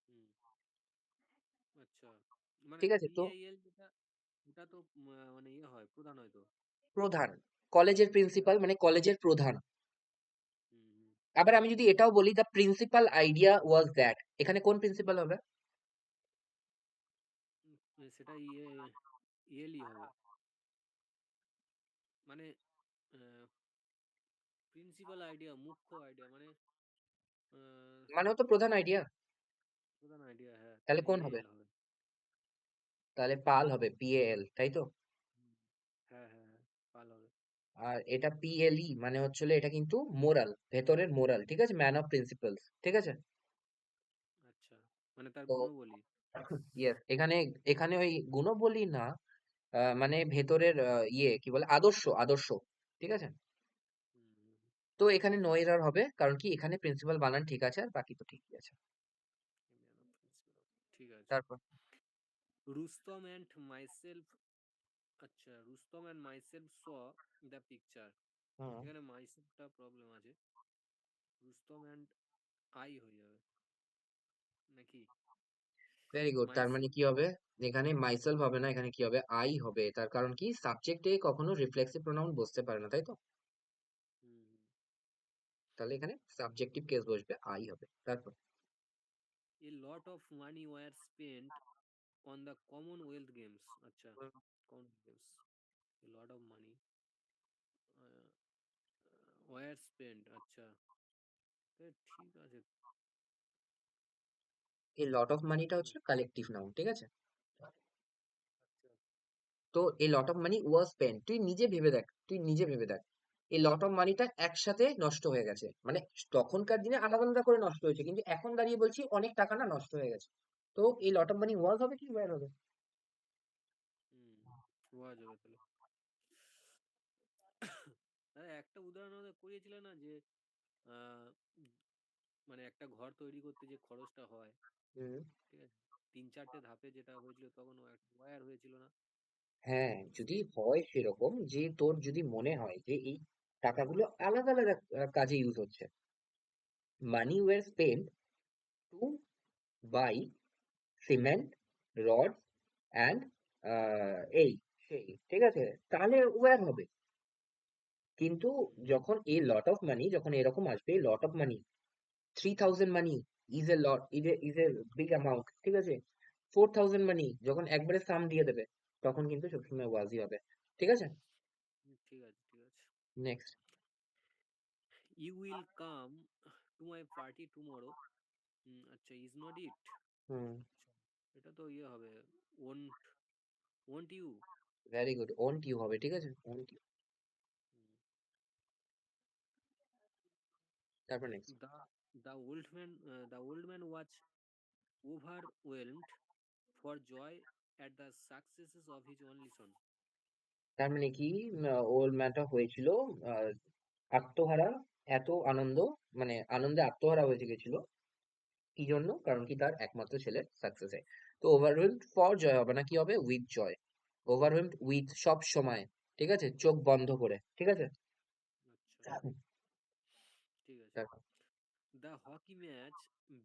হুম, আচ্ছা, মানে ঠিক আছে। তো পিএল যেটা, ওটা তো মানে ইয়ে হয়, প্রধান হয় তো। প্রধান, কলেজের প্রিন্সিপাল মানে কলেজের প্রধান। হুম, হুম। আবার আমি যদি এটাও বলি the principal idea was that, এখানে কোন প্রিন্সিপাল হবে? সেটা ইয়েলি হবে, মানে প্রিন্সিপাল আইডিয়া, মুখ্য আইডিয়া, মানে মানেও তো প্রধান আইডিয়া। প্রধান আইডিয়া, হ্যাঁ, তাহলে তাহলে কোন হবে? ইএল হবে। তাহলে পাল হবে, PAL, তাই তো? হুম, হ্যাঁ, হ্যাঁ, হ্যাঁ, পাল হবে। আর এটা PLE মানে হচ্ছিল এটা কিন্তু মোরাল, ভেতরের মোরাল, ঠিক আছে, ম্যান অফ প্রিন্সিপালস, ঠিক আছে। আচ্ছা, মানে তার তো গুণবলী। ইয়েস, এখানে এখানে ওই গুণবলী না, মানে ভেতরের ইয়ে কি বলে, আদর্শ, আদর্শ, ঠিক আছে। হুম, হুম, হুম। তো এখানে নো এরর হবে, কারণ কি এখানে প্রিন্সিপাল বানান ঠিক আছে আর বাকি তো ঠিকই আছে। man of principle. ঠিক আছে। তারপর রুস্তম অ্যান্ড মাইসেলফ, আচ্ছা, Rustom and myself saw the picture. Hmm, এখানে মাইসেলফটা প্রবলেম আছে, রুস্তম অ্যান্ড আই হয়ে যাবে নাকি? Very good. তার মানে মাইসেলফ। কি হবে? এখানে মাইসেলফ হবে না, এখানে কি হবে, আই হবে। তার কারণ কি সাবজেক্টে কখনো রিফ্লেক্সিভ প্রোনাউন বসতে পারে না, তাই তো? হুম, হুম। তাহলে এখানে সাবজেক্টিভ কেস বসবে, আই হবে। তারপর A lot of money were spent on the Commonwealth Games. আচ্ছা, হুম, Commonwealth Games. A lot of money uh, were spent. আচ্ছা, ঠিক আছে। এই লট অফ মানিটা মানে হচ্ছে কালেকটিভ নাউন, ঠিক আছে। আচ্ছা, তো এই lot of money was spent, তুই নিজে ভেবে দেখ এই লট অফ মানিটা একসাথে নষ্ট হয়ে গেছে, মানে তখনকার দিনে আলাদা আলাদা করে নষ্ট হয়েছে, কিন্তু এখন দাঁড়িয়ে বলছি অনেক টাকা না নষ্ট হয়ে গেছে। তো এই লট অফ মানি ওয়াজ হবে কি ওয়্যার হবে? হুম, হওয়া যাবে তাহলে। আরে একটা উদাহরণ আমাদের করিয়েছিল না যে আহ, উম, মানে একটা ঘর তৈরি করতে যে খরচটা হয়, হুম। ঠিক আছে, 3-4টে ধাপে যেটা হয়েছিল তখন ও একটা ওয়্যার হয়েছিল না? হ্যাঁ, যদি সেম। হয় সেরকম যে তোর যদি মনে হয় যে এই টাকাগুলো আলাদা আলাদা কাজে ইউজ হচ্ছে, money were spent to buy cement, rod and এই সেই, ঠিক আছে, তাহলে ওয়্যার হবে। কিন্তু যখন এই লট অফ মানি, যখন এরকম আসবে lot of money, 3000 money is a lot, is a big amount, ঠিক আছে, 4000 মানি যখন একবারে সাম দিয়ে দেবে, তখন কিন্তু সবসময় ওয়াজি হবে। ঠিক আছে, ঠিক আছে, ঠিক আছে। Next. You will come to my party tomorrow. আচ্ছা, ইজ নট ইট। হুম। আচ্ছা, এটা তো ইয়ে হবে, won't, won't you. Very good, won't you হবে, ঠিক আছে, ওন্ট ইউ। তারপর next. The the old man was overwhelmed for joy at the successes of his only son. তার মানে কি, ওর ম্যাটা হয়েছিল আহ, আত্মহারা, এত আনন্দ, মানে আনন্দে আত্মহারা হয়ে গেছিল। কি জন্য? কারণ কি তার একমাত্র ছেলের সাকসেসে। তো ওভারওয়েলড ফর জয় হবে না, কি হবে? With joy. ওভারওয়েলড উইথ সব সময়, ঠিক আছে, চোখ বন্ধ করে, ঠিক আছে। আচ্ছা, ঠিক আছে। তারপর The hockey match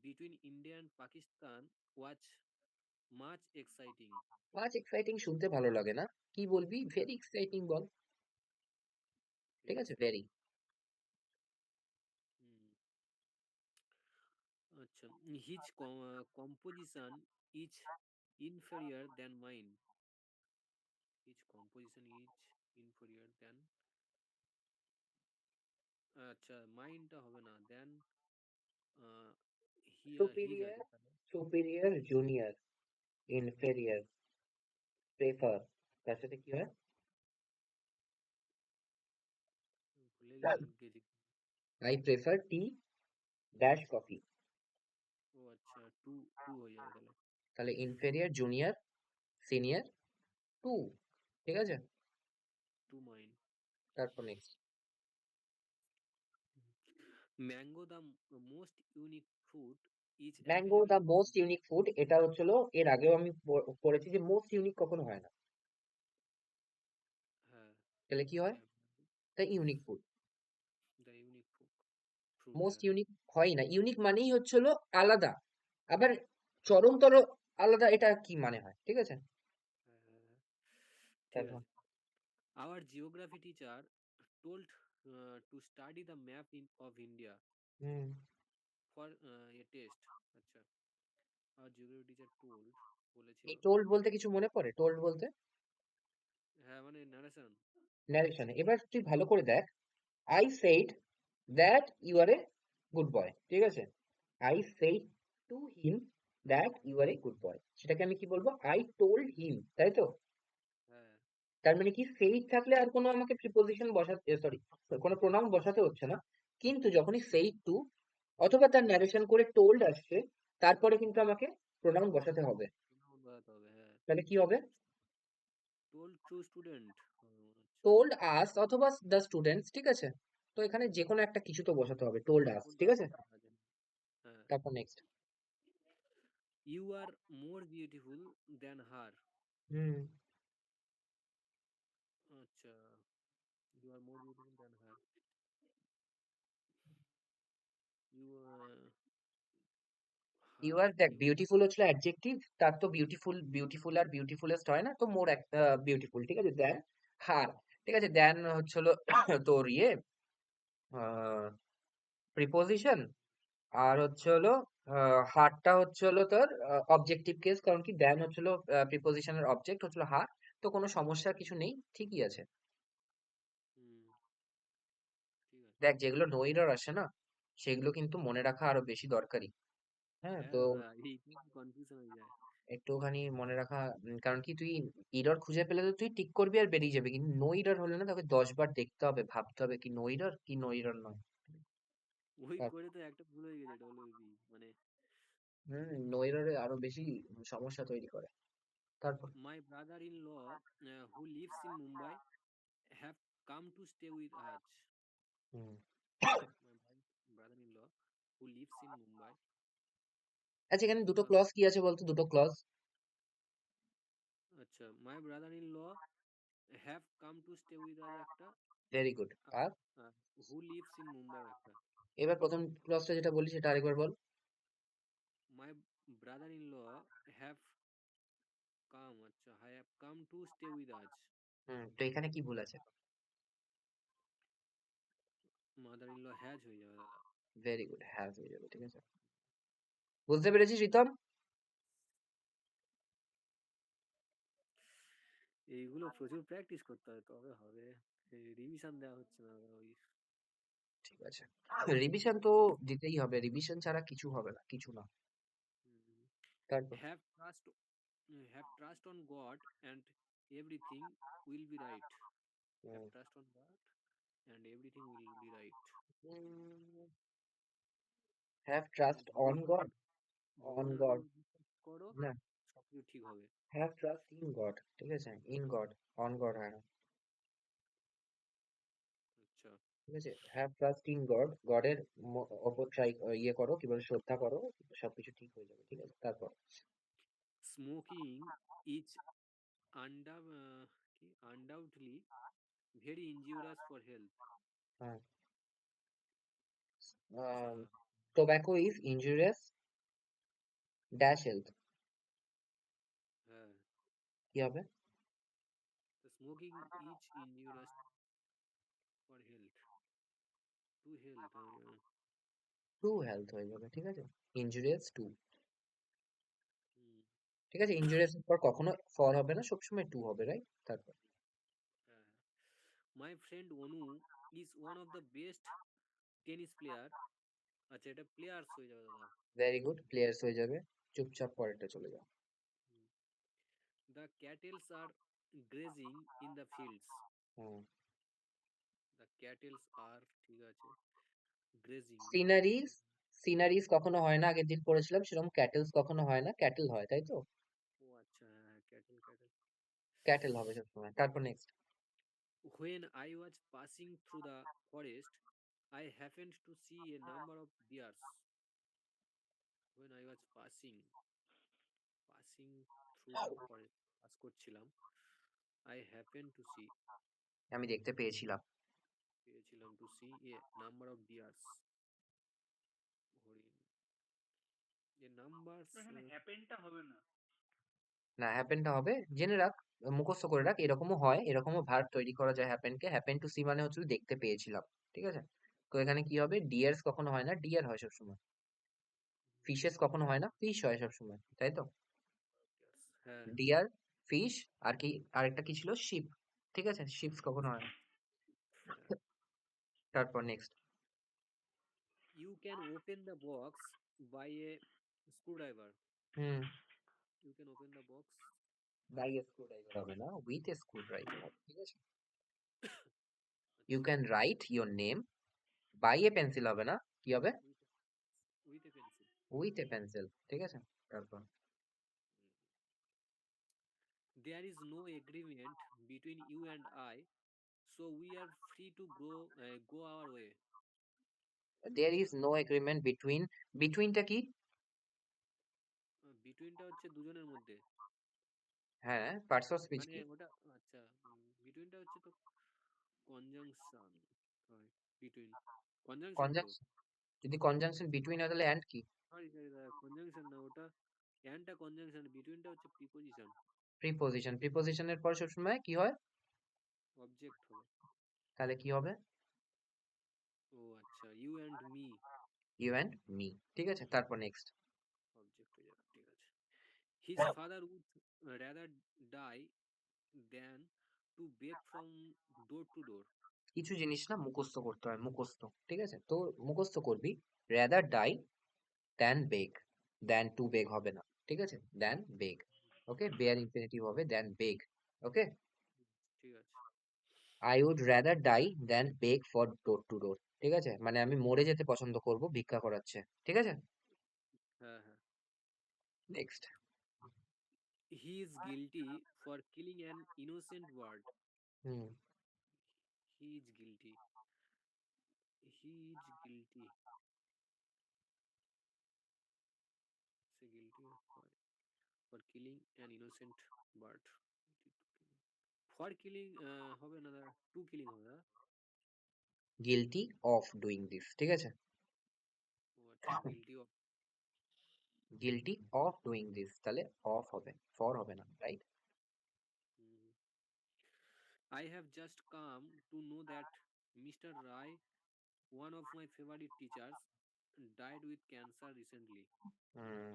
between India and Pakistan was much exciting. Much exciting শুনতে ভালো লাগে না, কি বলবি? ভেরি এক্সাইটিং বল, ঠিক ঠিক আছে, আছে। ভেরি। হুম, আচ্ছা, his composition is inferior than mine. His composition is inferior than, আচ্ছা, মাইনটা হবে না, দেন হিজ সুপিরিয়র, আছে তাহলে। সুপিরিয়র, জুনিয়র, ইনফেরিয়র, প্রেফার, তার সাথে কি হয়? ভুলে গেছি। I prefer tea dash coffee. ও আচ্ছা, টু, টু হয়ে যাবে তাহলে। তাহলে ইনফেরিয়র, জুনিয়র, সিনিয়র, টু, ঠিক আছে। To mine. তারপর next. Mango the most unique fruit is mango available the in. Most unique food, এটা হচ্ছিল, এর আগেও আমি পড়েছি যে মোস্ট ইউনিক কখনো হয় না, হ্যাঁ, তাহলে কি হয়? তাই unique food. The unique fruit, most হ্যাঁ। ইউনিক হয় না, ইউনিক মানেই হচ্ছিল আলাদা, আবার চরমতর আলাদা, এটা কি মানে হয়, ঠিক আছে। হ্যাঁ, হ্যাঁ, হ্যাঁ। ঠিক তারপর আছে। Our geography teacher told to study the map of India hmm. for a test. আচ্ছা, our geography teacher told, বলেছিল। এই টোল্ড বলতে কিছু মনে পড়ে? টোল্ড বলতে হ্যাঁ, মানে নারেশন। ন্যারেশনে। এবার তুই ভালো করে দেখ, I said that you are a good boy, ঠিক আছে, I said to him that you are a good boy, সেটাকে আমি কি বলবো? আই টোল্ড হিম, তাই তো। হ্যাঁ, তার মানে কি, সেইড থাকলে আর কোনো আমাকে প্রিপোজিশন বসাতে, সরি, কোনো প্রোনাউন বসাতে হচ্ছে না। কিন্তু যখনই সেইড টু অথবা তার ন্যারেশন করে টোল্ড আসছে, তারপরে কিন্তু আমাকে প্রোনাউন বসাতে হবে। pronoun বানাতে হবে, হ্যাঁ। তাহলে কি হবে? টোল্ড টু স্টুডেন্ট হবে মনে হচ্ছে। টোল্ড আস অথবা দ্য স্টুডেন্টস, ঠিক আছে। তো এখানে যে কোনো একটা কিছু তো বসাতে হবে, টোল্ড আস, টোল্ড ঠিক আছে। হ্যাঁ। তারপর next. You are more beautiful than her. Hmm. আচ্ছা, you are more beautiful than her. You, you her, আর, দেখ, ইউ। বিউটিফুল হচ্ছিল অ্যাডজেক্টিভ, তার তো বিউটিফুল, বিউটিফুল আর বিউটিফুলেস্ট হয় না, তো মোর বিউটিফুল, ঠিক আছে, দেন হার, ঠিক আছে, দেন হচ্ছিল তোর ইয়ে প্রিপোজিশন, আর হচ্ছে হলো হারটা হচ্ছে হলো তোর অবজেক্টিভ কেস, কারণ কি দেন হচ্ছিল প্রিপোজিশনের অবজেক্ট হচ্ছিল হার। তো কোনো সমস্যা কিছু নেই, ঠিকই আছে। হুম, ঠিক আছে। দেখ, যেগুলো নো এরর আসে না, সেগুলো কিন্তু মনে রাখা আরো বেশি দরকারি। হ্যাঁ, হ্যাঁ তো দাদা, এইটাই তো কনফিউশন হয়ে যায়। একটুখানি মনে রাখা, কারণ কি তুই ইরর খুঁজে পেলে তো তুই টিক করবি আর বেরিয়ে যাবে, কিন্তু নো ইরর হলে না তোকে 10 বার দেখতে হবে, ভাবতে হবে কি নো ইরর কি নো ইরর নয়। ওই তার- করে তো একটা ভুল হয়ে গেছে ডব্লিউবি মানে। নো ইররে আরো বেশি সমস্যা তৈরি করে। তারপর my brother in law who lives in Mumbai have come to stay with us. Hmm. My brother in law who lives in Mumbai. আচ্ছা, এখানে দুটো এটা ক্লজ কি আছে বলতো, দুটো ক্লজ। আচ্ছা, my brother in law have come to stay with us একটা, ভেরি গুড। আর হু লিভস ইন মুম্বাই একটা। এবার প্রথম ক্লজটা যেটা বলি সেটা আরেকবার বল। My brother in law have come, আচ্ছা, I have come to stay with us. তো এখানে কি ভুল আছে? মাদার ইন ল হ্যাজ হয়ে যাবে দাদা। ভেরি গুড, হ্যাজ হয়ে যাবে, ঠিক আছে। বুঝতে পেরেছিস রিতম? এইগুলো প্রচুর প্র্যাকটিস করতে হবে তবে হবে। রিভিশন দেওয়া হচ্ছে না দাদা ওই। ঠিক আছে, রিভিশন তো দিতেই হবে, রিভিশন ছাড়া কিছু হবে না, কিছু না। তারপর have trust, have trust on God and everything will be right. Have trust on God and everything will be right. Have মানে ট্রাস্ট অন গড। অন ভগবানের উপর গড বিশ্বাস করো, না, সবকিছু ঠিক হবে। হ্যাভ ট্রাস্ট ইন গড, ঠিক আছে, ইন গড, অন গড হয় না। আচ্ছা, ঠিক আছে, হ্যাভ ট্রাস্ট ইন গড, গডের ওপর ট্রাই ইয়ে করো, কি বলে, শ্রদ্ধা করো, সবকিছু ঠিক হয়ে যাবে, ঠিক আছে। তারপর স্মোকিং ইজ আন্ডার কি undoubtedly very injurious for health. হ্যাঁ, আচ্ছা, tobacco is injurious dash health, হ্যাঁ, কি হবে? Smoking is injurious for health, to health. To health হয়ে যাবে, ঠিক আছে, ইনজুরিয়াস টু। ঠিক আছে, ইনজুরিয়াস এর পর কখনো ফর হবে না, সবসময় টু হবে, রাইট? তারপর my friend Anu is one of the best tennis player. আচ্ছা, এটা প্লেয়ার্স হয়ে যাবে দাদা। ভেরি গুড, প্লেয়ার্স হয়ে যাবে, চুপচাপ পরেরটা চলে যাও। The cattles are grazing in the fields. Hmm. The cattles are, ঠিক আছে, গ্রেজিং। সিনারিজ, সিনারিজ কখনো হয় না, আগের দিন পড়েছিলাম সেরকম ক্যাটেলস কখনো হয় না, ক্যাটেল হয়, তাই তো? ও আচ্ছা, হ্যাঁ, ক্যাটেল ক্যাটেল। ক্যাটেল হবে সবসময়। তারপর next. When I was passing through the forest I happened to see a number of deers. When I was passing, passing through the forest, pass করছিলাম, আই হ্যাপেন টু সি, আমি দেখতে পেয়েছিলাম। পেয়েছিলাম, to see a number of deers, হরিণ, a number. এখানে হ্যাপেনটা হবে না। না, হ্যাপেনটা হবে, জেনে রাখ, মুখস্থ করে রাখ, এরকমও হয়, এরকমও ভার্ব তৈরি করা যায় হ্যাপেন কে। হ্যাপেন টু সি মানে হচ্ছে দেখতে পেয়েছিলাম, ঠিক আছে। তো এখানে কি হবে, ডিয়ার্স কখনো হয় না, ডিয়ার হয় সবসময়। ফিশেস কখনো হয় না, ফিশ হয় সবসময়, তাই তো? হ্যাঁ, ডিয়ার, ফিশ, আর কি, আরেকটা কি ছিল, শিপ, ঠিক আছে, শিপস কখনো হয় না। হ্যাঁ। তারপর next. You can open the box by a screwdriver. হুম। You can open the box. By a screwdriver হবে না, উইথ এ স্ক্রু ড্রাইভার হবে, ঠিক আছে। ইউ আচ্ছা, can write your name by a pencil হবে না, কি হবে? with with a pencil. With a pencil, ঠিক আছে। তারপর There is no agreement between you and I, so we are free to go our way. দেয়ার আচ্ছা, is no agreement between, বিটুইনটা কি? বিটুইনটা হচ্ছে দুজনের মধ্যে। হ্যাঁ, পার্টস অফ স্পিচ মানে কি? ওটা, আচ্ছা, বিটুইনটা হচ্ছে তো কনজাংশন হয়। বিটুইন কনজাংশন তো, কনজাংশন, যদি কনজাংশন বিটুইন হয় তাহলে অ্যান্ড কি? সরি সরি দাদা, কনজাংশন না ওটা, অ্যান্ডটা কনজাংশন, বিটুইনটা হচ্ছে প্রিপোজিশন, প্রিপোজিশন, প্রিপোজিশনের পর সবসময় কি হয়? অবজেক্ট হবে। তাহলে কি হবে? ও আচ্ছা, you and me, you and me, ঠিক আছে। তারপর নেক্সট। অবজেক্ট হয়ে যাবে, ঠিক আছে। His father would rather die than to beg from door to door. কিছু জিনিস না মুখস্থ করতে হয়, মুখস্থ, ঠিক আছে, তো মুখস্থ করবি। রেদার ডাই দ্যান বেগ, দ্যান টু বেগ হবে না, ঠিক আছে, দেন বেগ। ওকে, বেয়ার ইনফিনিটিভ হবে দেন বেগ। ওকে, ঠিক আছে। I would rather die than beg for door to door. ঠিক আছে, মানে আমি মরে যেতে পছন্দ করব ভিক্ষা করাচ্ছে। ঠিক আছে, হ্যাঁ, হ্যাঁ। Next. He is guilty for killing an innocent bird. Hmm, He is guilty. He is guilty. Say guilty for killing an innocent bird. For killing হবে না দাদা, টু কিলিং হবে দাদা। Guilty of doing this. ঠিক আছে, ও আচ্ছা, guilty of. Guilty of doing this, তাহলে of হবে, ফর হবে না, right? I have just come to know that Mr. Rai, one of my favorite teachers, died with cancer recently. হুম,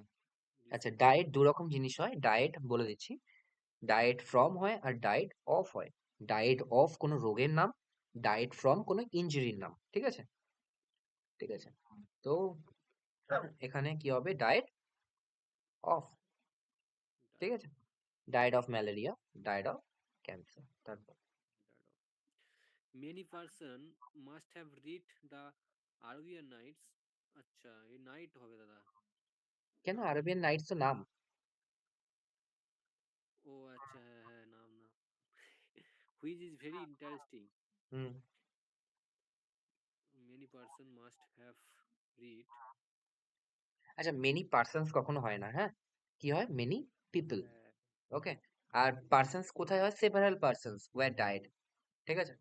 আচ্ছা, Recently. Diet দু রকম জিনিস হয়, ডায়েট বলে দিচ্ছি, ডায়েট ফ্রম হয় আর ডায়েট অফ হয়। ডায়েট অফ কোনো রোগের নাম, ডায়েট ফ্রম কোনো ইনজুরির নাম। ঠিক আছে, ঠিক আছে, তো এখানে কি হবে, ডায়েট অফ। ঠিক Died আছে, of. Diet of malaria, diet of cancer, তারপর Died of. Many person must have read the Arabian Nights. আচ্ছা, এই নাইট হবে দাদা। কেন, আরবিয়ান নাইটস তো নাম। ও আচ্ছা, হ্যাঁ হ্যাঁ, নাম নাম। Which is very interesting. Hmm, Many person must have read. আচ্ছা, মেনি পার্সনস কখনো হয় না, হ্যাঁ, কি হয়, মেনি পিপল। হ্যাঁ, ওকে, আর পার্সনস কোথায় হয়, সেভারাল পার্সনস ওয়্যার ডায়েড। ঠিক আছে,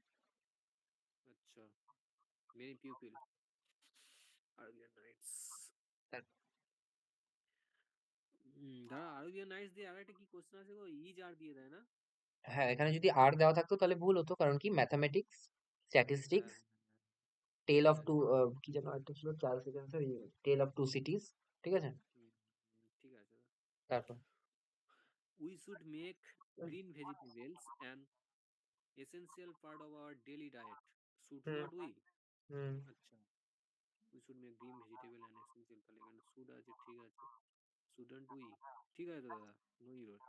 আচ্ছা, many people. Arabian Nights. তার- দাঁড়া, Arabian Nights দিয়ে আরেকটা কি কোশ্চেন আছে গো, ইজ আর দিয়ে দেয় না? হ্যাঁ, এখানে যদি আর দেওয়া থাকতো তাহলে ভুল হতো, কারণ কি, ম্যাথামেটিক্স, হ্যাঁ, স্ট্যাটিস্টিক্স, হ্যাঁ, টেল ঠিক অফ টু, আছে। কি যেন একটা ছিল, চার্লস ডিকেন্সের টেল অফ টু সিটিজ। ঠিক আছে, ঠিক আছে। তারপর We should make green vegetables an essential part of our daily diet. Should hmm, not we? হুম, আচ্ছা, we should make green vegetable an essential, তাহলে এখানে should আছে, ঠিক আছে। Shouldn't we? ঠিক আছে তো দাদা, নো ইরর।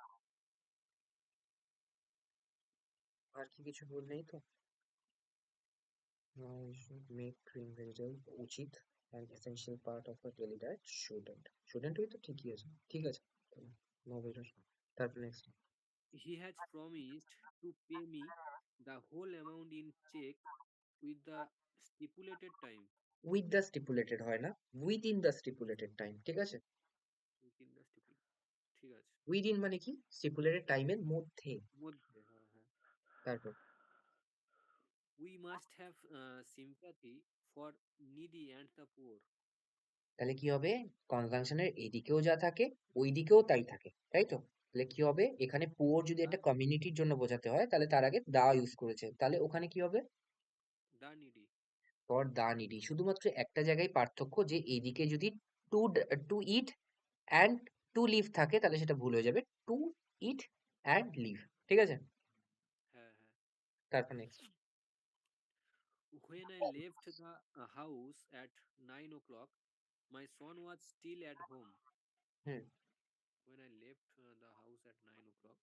আর কি কিছু ভুল নেই তো? মেক গ্রিন ভেজিটেবল উচিত, an essential part of a daily diet, shouldn't. Shouldn't ওই তো ঠিকই আছে, ঠিক আছে, নো ভেজাল। তারপর next. He has promised to pay me the whole amount in check with the stipulated time. With the stipulated হয় না, উইদিন দ্য স্টিপুলেটেড টাইম। ঠিক আছে, Within the stipulated, ঠিক আছে। উইদিন মানে কি, স্টিপুলেটেড টাইমের মধ্যে। মধ্যে, হ্যাঁ হ্যাঁ। তারপর We must have sympathy for needy and the poor. তাহলে কি হবে, কনজাংশনের এদিকেও যা থাকে ওই দিকেও তাই থাকে, তাই তো? তাহলে কি হবে, এখানে পুয়ার যদি The একটা কমিউনিটির জন্য বোঝাতে হয় তাহলে তার আগে দা ইউজ করেছে, তাহলে ওখানে কি হবে, the needy. For the needy. শুধুমাত্র একটা জায়গায় পার্থক্য, যে এইদিকে যদি to to eat and to live থাকে তাহলে সেটা ভুল হয়ে যাবে, টু ইট অ্যান্ড লিভ। ঠিক আছে, হ্যাঁ হ্যাঁ। তারপর next. When I left the house at 9 o'clock, my son was still at home. Hmm, When I left the house at 9 o'clock,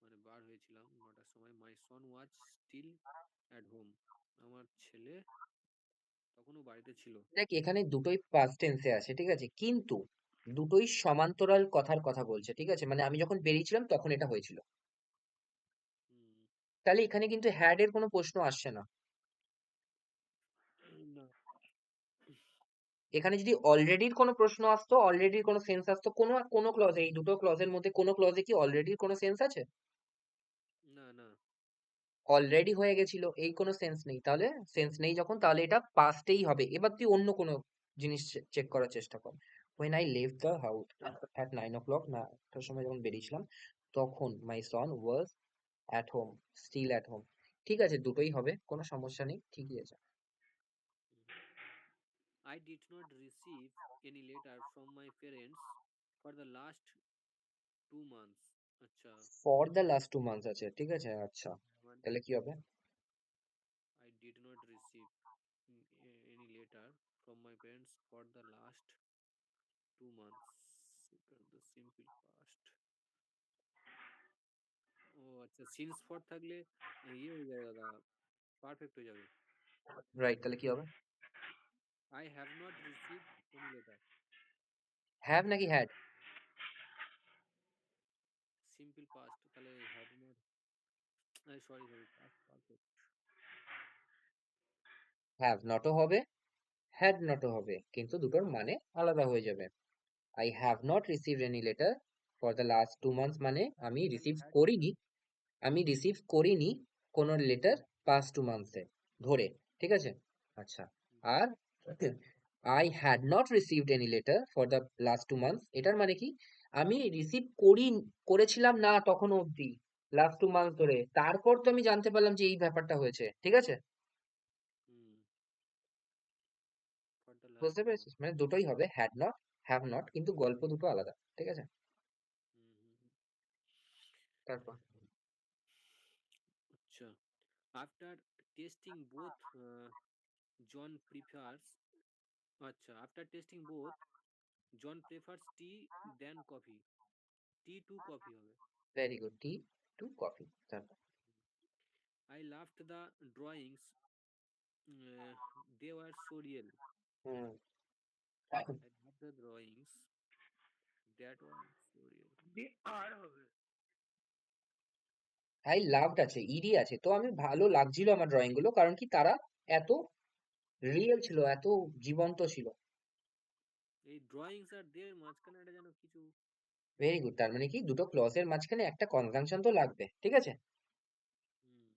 মানে বার হয়েছিলাম 9টার সময়, my son was still at home. আমার ছেলে তখনও বাড়িতে ছিল। দেখ এখানে দুটোই পাস্ট টেন্সে আছে, ঠিক আছে, কিন্তু দুটোই সমান্তরাল কথার কথা বলছে। ঠিক আছে, মানে আমি যখন বেরিয়েছিলাম তখন এটা হয়েছিল, হুম, তাহলে এখানে কিন্তু হ্যাড এর কোনো প্রশ্ন আসছে না। না। এখানে যদি অলরেডির কোনো প্রশ্ন আসতো, অলরেডির কোনো সেন্স আসতো, কোনো কোনো ক্লজে, এই দুটো ক্লজের মধ্যে কোনো ক্লজে কি অলরেডির কোনো সেন্স আছে? না না। অলরেডি হয়ে গেছিল, এই কোনো সেন্স নেই, তাহলে সেন্স নেই যখন, তাহলে এটা পাস্টেই হবে। এবার তুই অন্য কোনো জিনিস চেক করার চেষ্টা কর। when I left the house at 9 o'clock, না একটার সময় যখন বেরিয়েছিলাম, তখন my son was at home, still at home। ঠিক আছে, দুটোই হবে, কোনো সমস্যা নেই, ঠিকই আছে। I did not receive any letter from my parents for the last 2 months. আচ্ছা, ফর দ্য লাস্ট 2 months আছে, ঠিক আছে, আচ্ছা, মানে তাহলে কি হবে, I did not receive any letter from my parents for the last 2 months. The simple past. ও আচ্ছা, সিন্স ফর থাকলে ইয়ে হয়ে যাবে দাদা, পারফেক্ট হয়ে যাবে। রাইট, তাহলে কি হবে? I have not received any letter. Have নাকি হ্যাড? সিম্পল পাস্ট, তাহলে had not, sorry sorry, past perfect. Have নটও হবে, হ্যাড নটও হবে, কিন্তু দুটোর মানে আলাদা হয়ে যাবে। I have not received any letter for the last 2 months মানে তাহলে হ্যাড। আমি রিসিভ করিনি কোনো লেটার পাস্ট 2 মান্থসে ধরে, ঠিক আছে? আচ্ছা, আর I had not received any letter for the last 2 months, এটার মানে কি? আমি রিসিভ করেছিলাম না তখন অবধি, লাস্ট 2 মান্থস ধরে, তারপর তো আমি জানতে পারলাম যে এই ব্যাপারটা হয়েছে, ঠিক আছে? হুম, ফর দ্য লাস্ট বুঝতে টু পেরেছিস? মান্থ। মানে দুটোই হবে, হ্যাড নট, হ্যাভ নট, কিন্তু গল্প দুটো আলাদা, ঠিক আছে? হুম হুম হুম। তারপর আচ্ছা, after tasting both John prefers, আচ্ছা after tasting both John prefers tea than coffee. Tea to coffee হবে। Very good, tea to coffee. তারপর I loved the drawings, they were so real. Hmm, I love the drawings that were so real. ডে আর হবে। I loved আছে, ED আছে, তো আমি ভালো লাগছিল আমার ড্রয়িং গুলো, কারণ কি তারা এত রিয়েল ছিল, এত জীবন্ত ছিল। এই ড্রয়িংস আর দের মাঝখানে একটা যেন কিছু। ভেরি গুড, তার মানে কি দুটো ক্লজের মাঝখানে একটা কনজাংশন তো লাগবে, ঠিক আছে? হুম।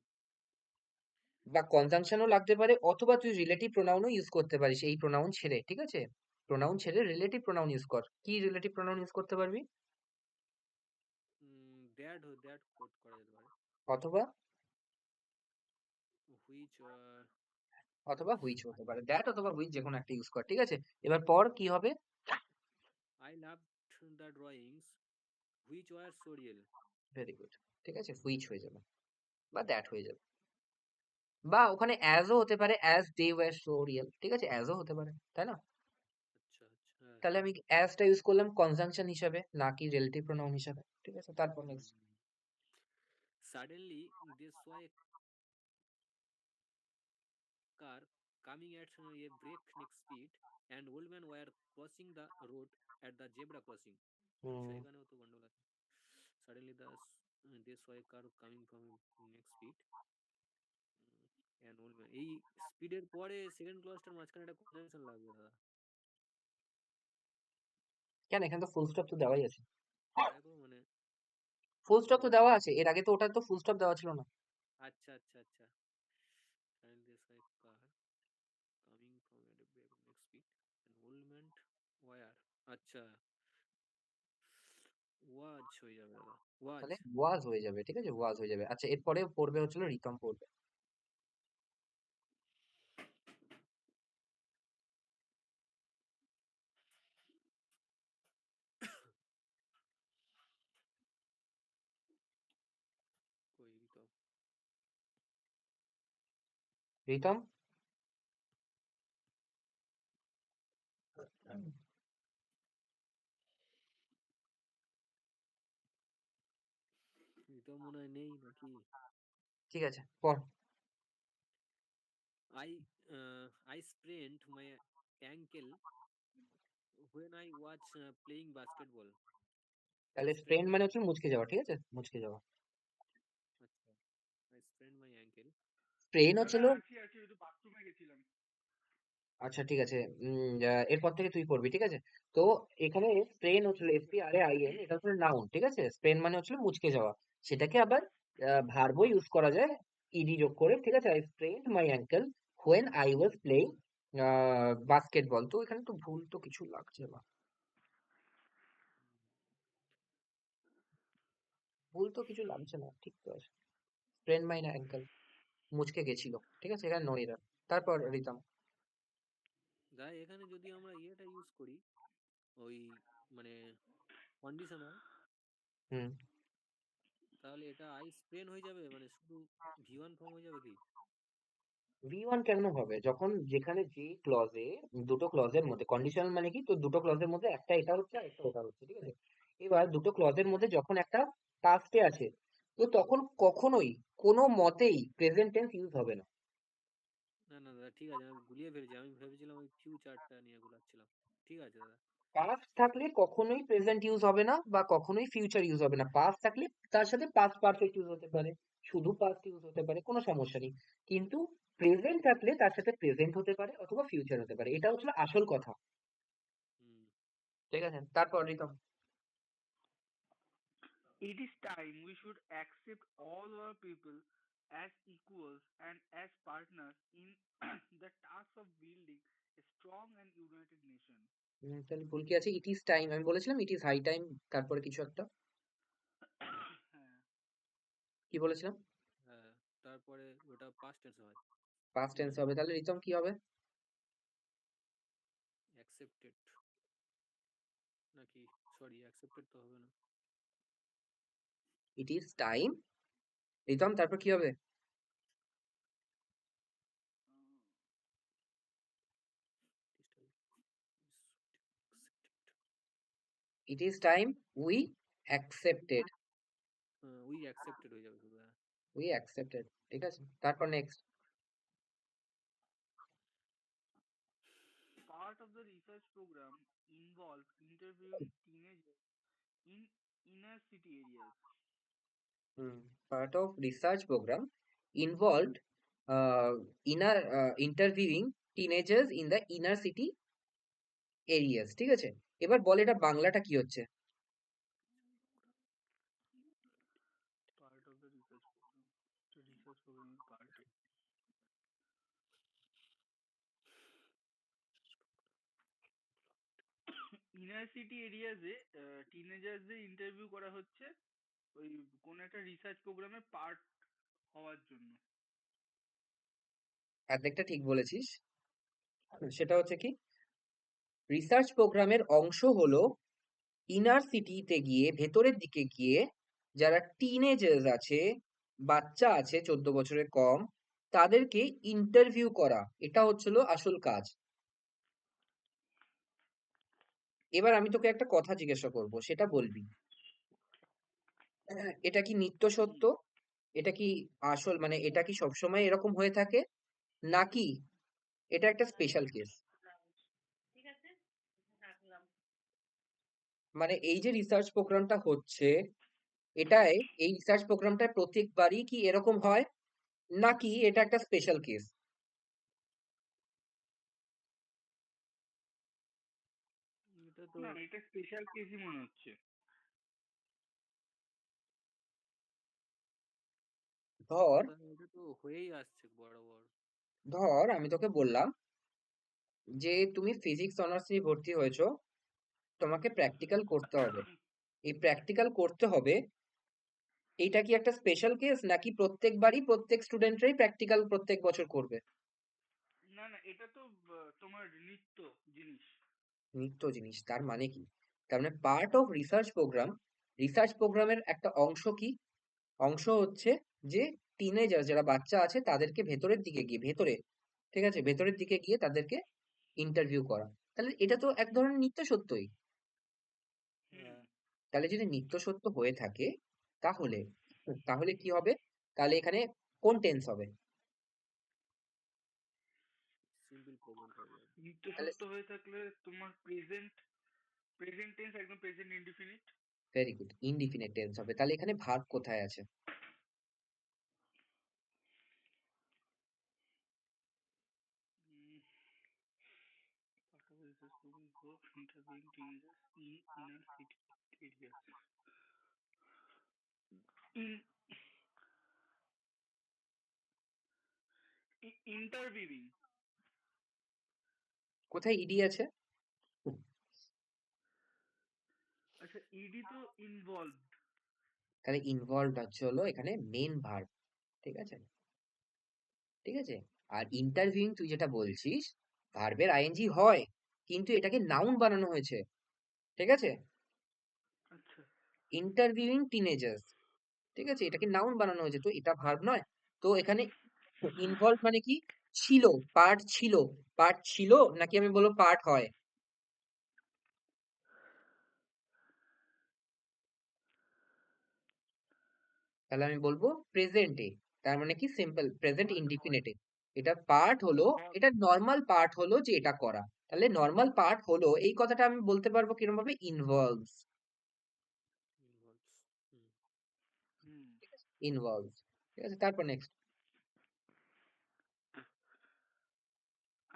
বা কনজাংশনও লাগতে পারে, অথবা তুই রিলেটিভ প্রোনাউনও ইউজ করতে পারিস এই প্রোনাউন ছেড়ে, ঠিক আছে? প্রোনাউন ছেড়ে রিলেটিভ প্রোনাউন ইউজ কর। কি রিলেটিভ প্রোনাউন ইউজ করতে পারবি? দ্যাট, দ্যাট কোট করা যেতে পারে। অথবা হুইচ। হুইচ হতে পারে, দ্যাট অথবা হুইচ যে কোনো একটা ইউজ কর, ঠিক আছে? এবার পর কি হবে? I love the drawings which were so real. Very good, ঠিক আছে, হুইচ হয়ে যাবে বা দ্যাট হয়ে যাবে, বা ওখানে অ্যাজও হতে পারে, as they were so real, ঠিক আছে, অ্যাজও হতে পারে, তাই না? আচ্ছা আচ্ছা, হ্যাঁ তাহলে হ্যাঁ। আমি অ্যাজটা ইউজ করলাম কনজাংশন হিসাবে, না কি রিলেটিভ প্রোনাউন হিসাবে, ঠিক আছে? তারপর next. Suddenly they saw a car coming at a breakneck speed and old man were crossing the road at the zebra crossing. আচ্ছা, হুম, এখানেও তো গন্ডগোল আছে। Suddenly they saw a car coming from a next speed and old man, এই স্পিডের পরে second ক্লজটার মাঝখানে একটা কনজাংশন লাগবে দাদা। কেন, এখানে তো ফুল স্টপ তো দেওয়াই আছে। দেখো মানে ফুল স্টপ তো ওই, দেওয়া আছে, এর আগে তো ওটা তো ফুল স্টপ দেওয়া ছিল না। আচ্ছা আচ্ছা আচ্ছা। Suddenly they saw a car coming from at a breakneck speed and old man were, আচ্ছা, ওয়াজ হয়ে যাবে দাদা, ওয়াজ। তাহলে ওয়াজ হয়ে যাবে, ঠিক আছে, ওয়াজ হয়ে যাবে। আচ্ছা, এরপরে পড়বে হচ্ছিল রিতম পড়বে। কই তো, রিতম, এই তো মনে হয় নেই নাকি। ঠিক আছে, পড়। I I sprained my ankle when I was playing basketball. I তাহলে স্প্রেন sprained my মানে হচ্ছে মুচকে যাওয়া, ঠিক আছে, মুচকে যাওয়া। আচ্ছা, I sprained my ankle. Sprain হচ্ছিল, আচ্ছা ঠিক আছে, এরপর থেকে তুই পড়বি, ঠিক আছে? তো এখানে স্প্রেন হচ্ছিল, SPRAIN, এটা হচ্ছে নাউন, ঠিক আছে? স্প্রেন মানে হচ্ছিল মুচকে যাওয়া, সেটাকে আবার ভার্বও ইউজ করা যায়, ইডি যোগ করে, ঠিক আছে? I sprained my ankle when I was playing basketball. তো এখানে তো ভুল তো কিছু লাগছে না, ভুল তো কিছু লাগছে না, ঠিক তো আছে। স্প্রেন মাই অ্যাঙ্কেল, মুচকে গেছিল, ঠিক আছে, এখানে নয় এরা। তারপর রিতম। তাই এখানে যদি আমরা ইয়েটা ইউজ করি, ওই মানে কন্ডিশনার, হুম, তাহলে এটা আই স্প্রেন হয়ে যাবে, মানে শুধু V1 ফর্ম হয়ে যাবে কি? V1 কেন হবে? যখন যেখানে যে ক্লজে দুটো ক্লজের মধ্যে কন্ডিশনাল মানে কি, তো দুটো ক্লজের মধ্যে একটা এটা হচ্ছে আর একটা ওটা হচ্ছে, ঠিক আছে? এবার দুটো ক্লজের মধ্যে যখন একটা পাস্টে আছে, তো তখন কখনোই কোনো মতেই প্রেজেন্ট টেন্স ইউজ হবে না। না না দাদা, ঠিক আছে, আমি গুলিয়ে ফেলেছি, আমি ভেবেছিলাম ওই ফিউচারটা নিয়ে গুলাচ্ছিলাম। ঠিক আছে দাদা। পাস্ট থাকলে কখনোই প্রেজেন্ট ইউজ হবে না বা কখনোই ফিউচার ইউজ হবে না। পাস্ট থাকলে তার সাথে পাস্ট পারফেক্ট ইউজ হতে পারে, শুধু পাস্ট ইউজ হতে পারে, কোনো সমস্যা নেই। কিন্তু প্রেজেন্ট থাকলে তার সাথে প্রেজেন্ট হতে পারে অথবা ফিউচার হতে পারে, এটা হচ্ছে আসল কথা। হুম। ঠিক আছে, তারপর Ritam. It is time we should accept all our people as equals and as partners in the task of building a strong and united nation. তাহলে ভুল কি আছে? ইট ইজ টাইম, আমি বলেছিলাম ইট ইজ হাই টাইম, তারপরে কিছু একটা হ্যাঁ, কি বলেছিলাম? হ্যাঁ, তারপরে ওটা পাস্ট টেন্স হয়। পাস্ট টেন্স হুম। হবে, তাহলে রিতম কি হবে? অ্যাকসেপ্টেড, নাকি? সরি, অ্যাকসেপ্টেড তো হবে না। ইট ইজ টাইম, রিতম তারপর কি হবে? It is time we accepted, we accepted হয়ে যাবে শুধু, হ্যাঁ। উই অ্যাকসেপ্টেড, ঠিক আছে, তারপর next. part of the research program involves interviewing teenagers in inner city areas. Part of research program involved interviewing teenagers in the inner city areas, ঠিক আছে? এবার বল এটা বাংলাটা কি হচ্ছে? Part of the research program. The research program is part. Inner city এরিয়াজে টিনেজার্সদের interview করা হচ্ছে ওই কোন একটা রিসার্চ প্রোগ্রামে পার্ট হওয়ার জন্য। অর্ধেকটা ঠিক বলেছিস। সেটা হচ্ছে কি, রিসার্চ প্রোগ্রামের অংশ হলো ইনার সিটিতে গিয়ে, ভেতরের দিকে গিয়ে যারা টিনেজার্স আছে, বাচ্চা আছে 14 বছরের কম, তাদেরকে ইন্টারভিউ করা, এটা হচ্ছিল আসল কাজ। এবার আমি তোকে একটা কথা জিজ্ঞাসা করব, সেটা বলবি। এটা কি নিত্য সত্য? এটা কি আসল, মানে এটা কি সবসময় এরকম হয়ে থাকে, নাকি এটা একটা স্পেশাল কেস? মানে এই যে রিসার্চ প্রোগ্রামটা হচ্ছে, এটাই, এই রিসার্চ প্রোগ্রামটা প্রত্যেকবারই কি এরকম হয়, নাকি এটা একটা স্পেশাল কেস? এটা তো না, এটা স্পেশাল কেসই মনে হচ্ছে। ধর, দাদা, এটা তো হয়েই আসছে বরাবর। ধর আমি তোকে বললাম যে তুমি ফিজিক্স অনার্স নিয়ে ভর্তি হয়েছো, তোমাকে প্র্যাকটিক্যাল করতে হবে। এই প্র্যাকটিক্যাল করতে হবে, এইটা কি একটা স্পেশাল কেস, নাকি প্রত্যেকবারই প্রত্যেক স্টুডেন্টরাই প্র্যাকটিক্যাল প্রত্যেক বছর করবে? না না, এটা তো তোমার নিত্য জিনিস। নিত্য জিনিস তার মানে কি? তার মানে part of research program, research প্রোগ্রামের একটা অংশ কি, অংশ হচ্ছে যে টিনেজার যারা বাচ্চা আছে তাদেরকে ভেতরের দিকে গিয়ে, ভেতরে, ঠিক আছে, ভেতরের দিকে গিয়ে তাদেরকে ইন্টারভিউ করা। তাহলে এটা তো এক ধরনের নিত্য সত্যই। হুম। হ্যাঁ। তাহলে যদি নিত্য সত্য হয়ে থাকে, তাহলে তাহলে কি হবে? তাহলে এখানে কোন টেন্স হবে? সিম্পল প্রেজেন্ট হয়ে যাবে। নিত্য তাহলে সত্য হয়ে থাকলে তোমার প্রেজেন্ট, প্রেজেন্ট টেন্স একদম present indefinite. Very good, indefinite tense হবে। তাহলে এখানে ভার্ব কোথায় আছে? Part of the research program involves interviewing teenagers in inner city areas. In interviewing, কোথায় ইডি আছে? আচ্ছা ইডি তো ইনভলভ। তাহলে ইনভলভড হচ্ছে হলো এখানে মেন ভার্ব, ঠিক আছে, ঠিক আছে। আর ইন্টারভিউইং তুই যেটা বলছিস, ভার্বের আইএনজি হয়, কিন্তু এটাকে নাউন বানানো হয়েছে, ঠিক আছে। আচ্ছা। ইন্টারভিউইং টিনেজার্স, ঠিক আছে, এটাকে নাউন বানানো হয়েছে, তো এটা ভার্ব নয়। তো এখানে ইনভলভ মানে কি, ছিল, পার্ট ছিল, পার্ট ছিল নাকি আমি বলবো পার্ট হয়? তাহলে আমি বলবো প্রেজেন্টে। তার মানে কি সিম্পল প্রেজেন্ট ইনডিফিনিটে। এটা পার্ট হলো, Or এটা নর্মাল পার্ট হলো যে এটা করা। তাহলে নর্মাল পার্ট হলো এই কথাটা আমি বলতে পারবো কিরকম ভাবে, ইনভলভস। involves. হুম। hmm, ইনভলভস, ঠিক আছে। তারপর next.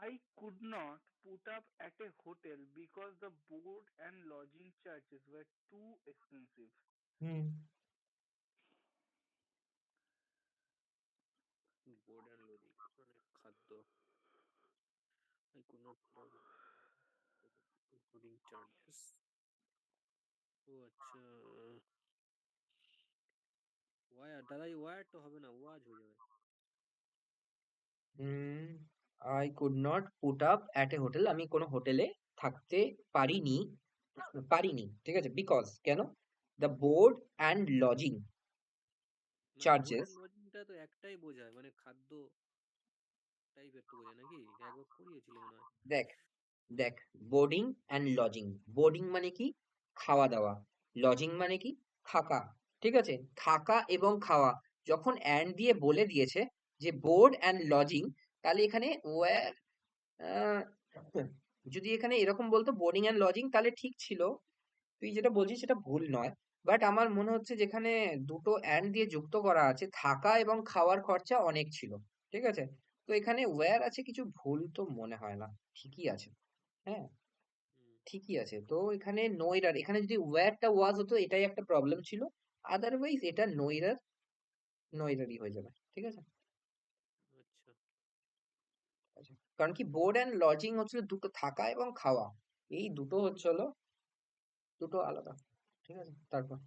I could not put up at a hotel because the board and lodging charges were too expensive. Hmm board and logic মানে খাদ্য। I could not put up including charges. ও আচ্ছা, war দাদা, এই war তো হবে না, was হয়ে যাবে। Hmm I could not put up at a hotel, আমি কোনো হোটেলে থাকতে পারিনি, পারিনি, ঠিক আছে। বিকজ কেন, দ্য বোর্ড অ্যান্ড লজিং মানে বোর্ড চার্জেস। অ্যান্ড লজিংটা তো একটাই বোঝায়, মানে খাদ্য টাইপের তো বোঝায় নাকি? একবার করিয়েছিল মনে হয়। দেখ দেখ, বোর্ডিং অ্যান্ড লজিং, বোর্ডিং মানে কি, খাওয়া দাওয়া, লজিং মানে কি, থাকা, ঠিক আছে। থাকা এবং খাওয়া যখন অ্যান্ড দিয়ে বলে দিয়েছে যে বোর্ড অ্যান্ড লজিং, তাহলে এখানে ওয়্যার, যদি এখানে এরকম বলতো বোর্ডিং অ্যান্ড লজিং তাহলে ঠিক ছিল, তুই যেটা বলছিস সেটা ভুল নয়। বাট আমার মনে হচ্ছে যেখানে দুটো অ্যান্ড দিয়ে যুক্ত করা আছে, থাকা এবং খাওয়ার খরচা অনেক ছিল, ঠিক আছে। তো এখানে ওয়্যার আছে, কিছু ভুল তো মনে হয় না, ঠিকই আছে। হ্যাঁ, হুম। ঠিকই আছে। তো এখানে নো এরার, এখানে যদি ওয়্যারটা ওয়াজ হতো এটাই একটা প্রবলেম ছিল, আদারওয়াইজ এটা নো এরার, নো এরারই হয়ে যাবে, ঠিক আছে। আচ্ছা। আচ্ছা, কারণ কি বোর্ড অ্যান্ড লজিং হচ্ছিল দুটো, থাকা এবং খাওয়া, এই দুটো হচ্ছে হলো দুটো আলাদা, ঠিক আছে। তারপর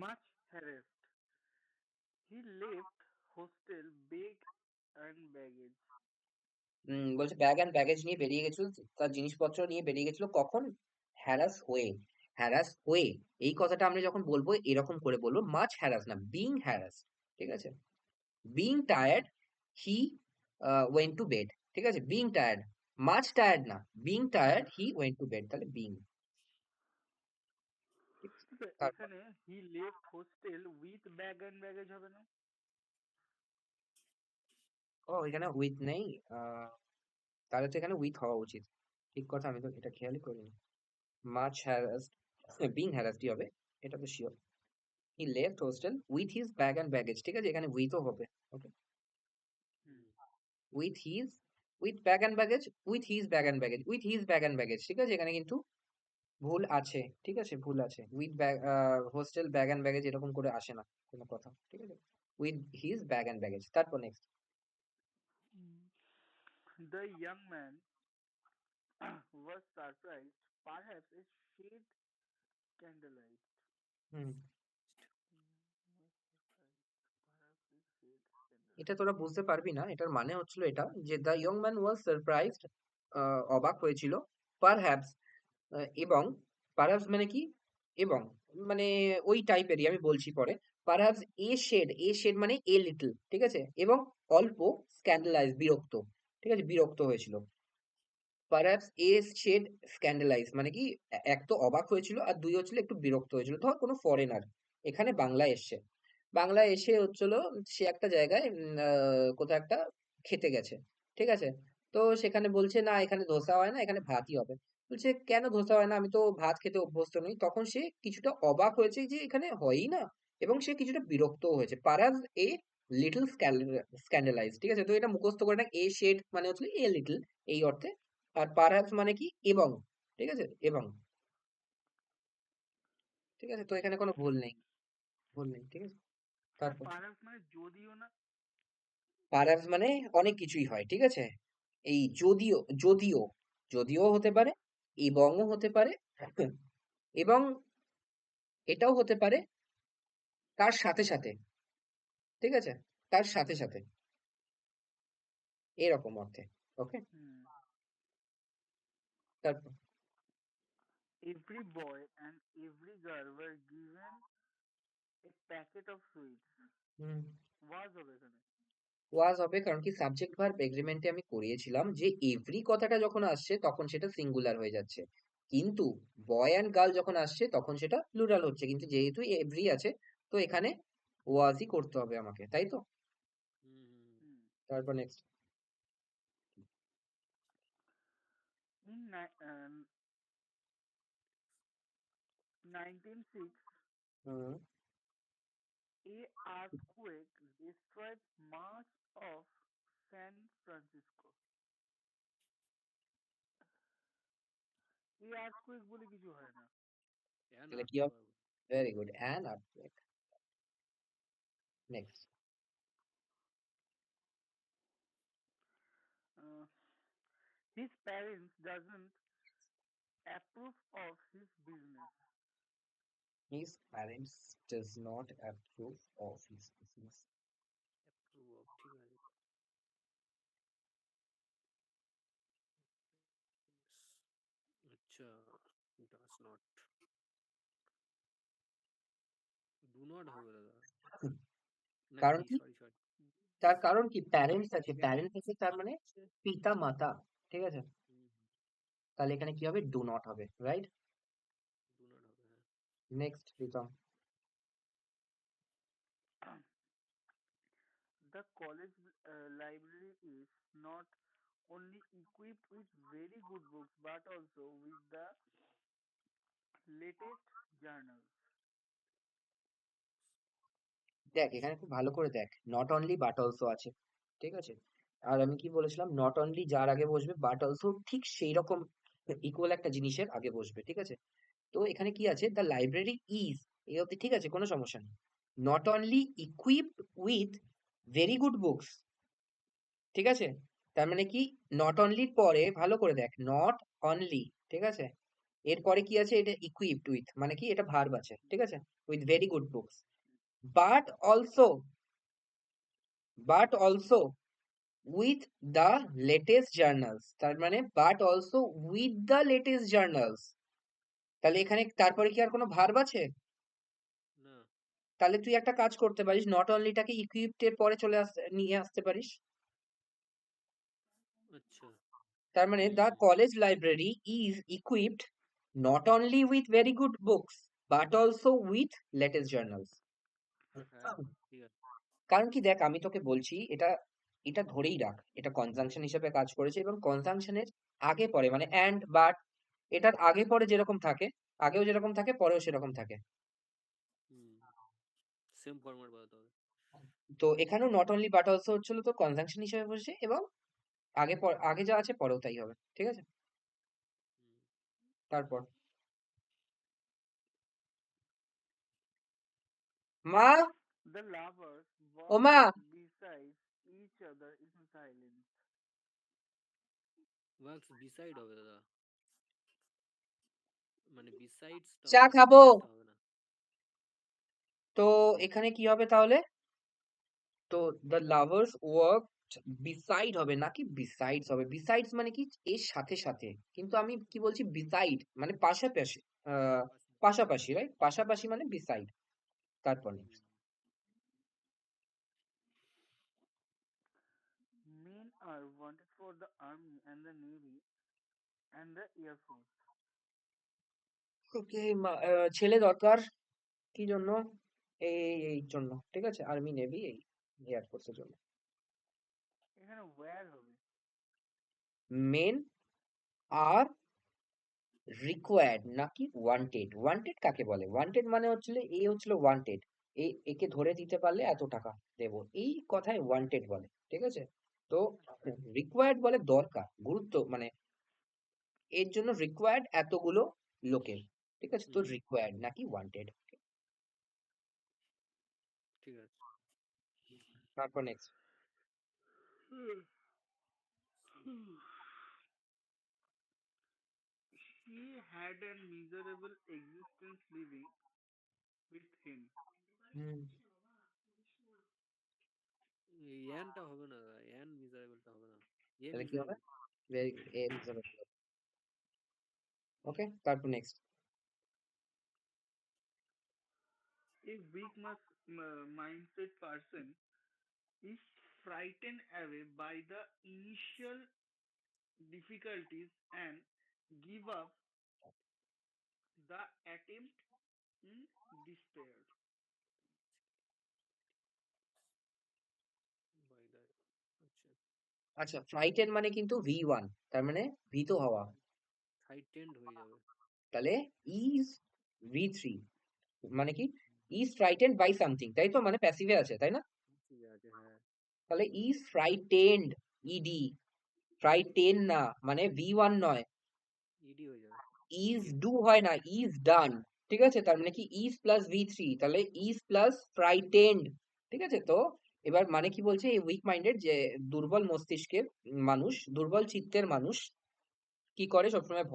Much harassed, he left hostel bag and baggage. বলছে ব্যাগ অ্যান্ড ব্যাগেজ নিয়ে বেরিয়ে গেছিল, তার জিনিসপত্র নিয়ে বেরিয়ে গেছিল, কখন, হ্যারাস হয়ে, হ্যারাস হয়ে। এই কথাটা আমরা যখন বলবো এরকম করে বলবো, মাচ হ্যারাস না, বিং হ্যারাস, ঠিক আছে। Being tired, he went to bed, ঠিক আছে। বিং টায়ার্ড, মাচ টায়ার্ড না, being tired he went to bed, তাহলে বিং, ঠিক আছে। ঠিক আছে, তারপর এখানে he left hostel with bag and baggage হবে না? ও এখানে উইথ নেই, তাহলে তো এখানে উইথ হওয়া উচিত, ঠিক কথা, আমি তো এটা খেয়ালই করিনি। মাচ হ্যারাসড, বিং হ্যারাসডই হবে, এটা তো sure. He left hostel with his bag and baggage, ঠিক আছে, এখানে উইথও হবে, okay. Hmm, hmm. With his, with bag and baggage, with his bag and baggage, with his bag and baggage, ঠিক আছে। এখানে কিন্তু ভুল আছে, ঠিক আছে, ভুল আছে। With bag, hostel bag and baggage এরকম করে আসে না কোনো কথা, ঠিক আছে। With his bag and baggage. তারপর next. the young man was surprised, perhaps a shade candlelight. Hmm, Was surprised, perhaps a shade এটা candlelight. তোরা বুঝতে পারবি না, এটার মানে হচ্ছিল এটা যে the young man was surprised, অবাক হয়েছিল, পারহ্যাপস, এবং, পারহ্যাপস মানে কি, এবং, মানে ওই টাইপেরই, আমি বলছি পরে। পারহ্যাপস এ শেড, এ শেড মানে এ লিটল, ঠিক আছে, এবং অল্প, স্ক্যান্ডালাইজ বিরক্ত, ঠিক আছে, বিরক্ত হয়েছিল। পারহ্যাপস এ শেড স্ক্যান্ডালাইজ মানে কি, এক তো অবাক হয়েছিল আর দুই হচ্ছিল একটু বিরক্ত হয়েছিল। ধর কোনো ফরেনার এখানে বাংলায় এসছে, বাংলায় এসে হচ্ছিল সে একটা জায়গায় কোথাও একটা খেতে গেছে, ঠিক আছে। তো সেখানে বলছে না এখানে ধোসা হয় না, এখানে ভাতই হবে। বলছে কেন ধোসা হয় না, আমি তো ভাত খেতে অভ্যস্ত নই। তখন সে কিছুটা অবাক হয়েছে যে এখানে হয়ই না, এবং সে কিছুটা বিরক্তও হয়েছে। পারাস এ লিটল স্ক্যান্ডালাইজ, ঠিক আছে। তো এটা মুখস্থ করে না, এ শেড মানে হচ্ছে এ লিটল, এই অর্থে। আর পারহ্যাপস মানে কি, এবং, ঠিক আছে, এবং, ঠিক আছে। তো এখানে কোনো ভুল নেই, ভুল নেই, ঠিক আছে। আর তারপর perhaps মানে যদিও না? পারহ্যাপস মানে অনেক কিছুই হয়, ঠিক আছে। এই যদিও, যদিও, যদিও হতে পারে, এবংও হতে পারে, এবং এটাও হতে পারে তার সাথে সাথে, ঠিক আছে, তার সাথে সাথে, এরকম অর্থে, ওকে। হুম, তারপর every boy and every girl were given a packet of sweets. Hmm Was হবে এখানে। ওয়াজ হবে, কারণ কি সাবজেক্ট ভার্ব এগ্রিমেন্টে আমি করিয়েছিলাম যে এভরি কথাটা যখন আসছে তখন সেটা সিঙ্গুলার হয়ে যাচ্ছে, কিন্তু বয় অ্যান্ড গার্ল যখন আসছে তখন সেটা প্লুরাল হচ্ছে, কিন্তু যেহেতু এভরি আছে তো এখানে ওয়াজই করতে হবে আমাকে, তাই তো? হুম হুম হুম। Hmm. তারপর next. In 1906, hmm a earthquake destroyed much of San Francisco. এই আর্থকুয়েক বলে কিছু হয় না। অ্যান তাহলে কি হবে? Earthquake. Very good, an earthquake. Next. Uh, his parents doesn't approve of his business. His parents does not approve of his business. Approve of, ঠিক আছে। আচ্ছা, ডাজ নট, ডু নট হবে দাদা, কারণ নাকি কি? Sorry sorry. তার কারণ কি, প্যারেন্টস আছে, প্যারেন্টস আছে তার মানে পিতা মাতা, ঠিক আছে? তাহলে এখানে কি হবে? ডু নট হবে, রাইট? ডু নট হবে, হ্যাঁ। Next Pritam. The college library is not only equipped with very good books but also with the latest journals. দেখ এখানে খুব ভালো করে দেখ, নট অনলি বাট অলসো আছে, ঠিক আছে? আর আমি কি বলেছিলাম, নট অনলি যার আগে বসবে বাট অলসো ঠিক সেই রকম ইকুয়াল একটা জিনিসের আগে বসবে, ঠিক আছে? তো এখানে কি আছে? দ্য লাইব্রেরি ইজ, এই অবধি ঠিক আছে, কোনো সমস্যা নেই। Not only equipped with very good books, ঠিক আছে? তার মানে কি, নট অনলির পরে ভালো করে দেখ, নট অনলি, ঠিক আছে? এরপরে কি আছে? এটা ইকুইপড উইথ, মানে কি এটা ভার্ব আছে, ঠিক আছে? With very good books, but also, but also with the latest journals, তার মানে but also with the latest journals. তাহলে এখানে তারপরে কি আর কোনো ভার্ব আছে? না। তাহলে তুই একটা কাজ করতে পারিস, নট অনলিটাকে ইকুইপড এর পরে নিয়ে আসতে পারিস। আচ্ছা। তার মানে the college library is equipped not only with very good books but also with latest journals. হ্যাঁ, ঠিক আছে। কারণ কি দেখ, আমি তোকে বলছি, এটা এটা ধরেই রাখ, এটা কনজাংশন হিসেবে কাজ করেছে, এবং কনজাংশনের আগে পরে মানে অ্যান্ড বাট, এটার আগে পরে যেরকম থাকে, আগেও যেরকম থাকে পরেও সেরকম থাকে। হুম, সেম ফরম্যাট বানাতে হবে। তো এখানেও নট অনলি বাট অলসো হচ্ছিল তো কনজাংশন হিসেবে বসেছে, এবং আগে যা আছে পরেও তাই হবে, ঠিক আছে? হুম। তারপর মা, The lovers ও walked মা, beside each other in silence. Works beside হবে দাদা, মানে বিসাইডসটা চা হবে, খাবো। নিচটা হবে না। তো এখানে কি হবে তাহলে? তো দ্য লাভার্স ওয়ার্ক বিসাইড হবে নাকি বিসাইডস হবে? বিসাইডস মানে কি এর সাথে সাথে, কিন্তু আমি কি বলছি, বিসাইড মানে পাশাপাশি, আহ পাশে। পাশাপাশি, রাইট? পাশাপাশি মানে বিসাইড। তারপর হুম। next। Men are wanted for the army and the navy and the air force. ওকে, ছেলে দরকার কি জন্য? এই জন্য, ঠিক আছে, আর্মি নেভি এই এয়ার ফোর্সের জন্য। এখানে where হবে। মেন আর রিকোয়ার্ড নাকি ওয়ান্টেড? ওয়ান্টেড কাকে বলে? ওয়ান্টেড মানে হচ্ছিল এ হচ্ছিল ওয়ান্টেড, একে ধরে দিতে পারলে এত টাকা দেব, এই কথায় ওয়ান্টেড বলে, ঠিক আছে? তো রিকোয়ার্ড বলে দরকার, গুরুত্ব, মানে এর জন্য রিকোয়ার্ড এতগুলো লোকের, ঠিক আছে? তো হুম, রিকোয়ার্ড নাকি ওয়ান্টেড। ঠিক আছে। তারপর next. She had a miserable existence living with him. হুম, ইয়ানটা হবে না দাদা, ইয়ান মিজারেবলটা হবে না, এ তাহলে কি হবে? মিজারেবল। ভেরি গুড, এ ওকে, তারপর next. a mindset person is frightened away by the initial difficulties and give up the attempt in despair. by the আচ্ছা আচ্ছা, ফ্রাইটেন মানে কিন্তু V1, তার মানে ভীত হওয়া। frightened হয়ে যাবে। তাহলে ইজ V3 মানে কি? ইজ ফ্রাইটেন্ড বাই সামথিং, তাই তো? মানে প্যাসিভে আছে, তাই না? ঠিক আছে, হ্যাঁ। তাহলে ইজ ফ্রাইটেন্ড, ইডি। ফ্রাইটেন না, মানে V1 নয়। ইডি হয়ে যাবে। ইজ ডু হয় না, ইজ ডান। ঠিক আছে, তার মানে কি ইজ প্লাস V3, তাহলে ইজ প্লাস ফ্রাইটেন্ড। ঠিক আছে, তো এবার মানে কি বলছে এই উইক মাইন্ডেড, যে দুর্বল মস্তিষ্কের মানুষ, দুর্বল চিত্তের মানুষ কি করে সবসময়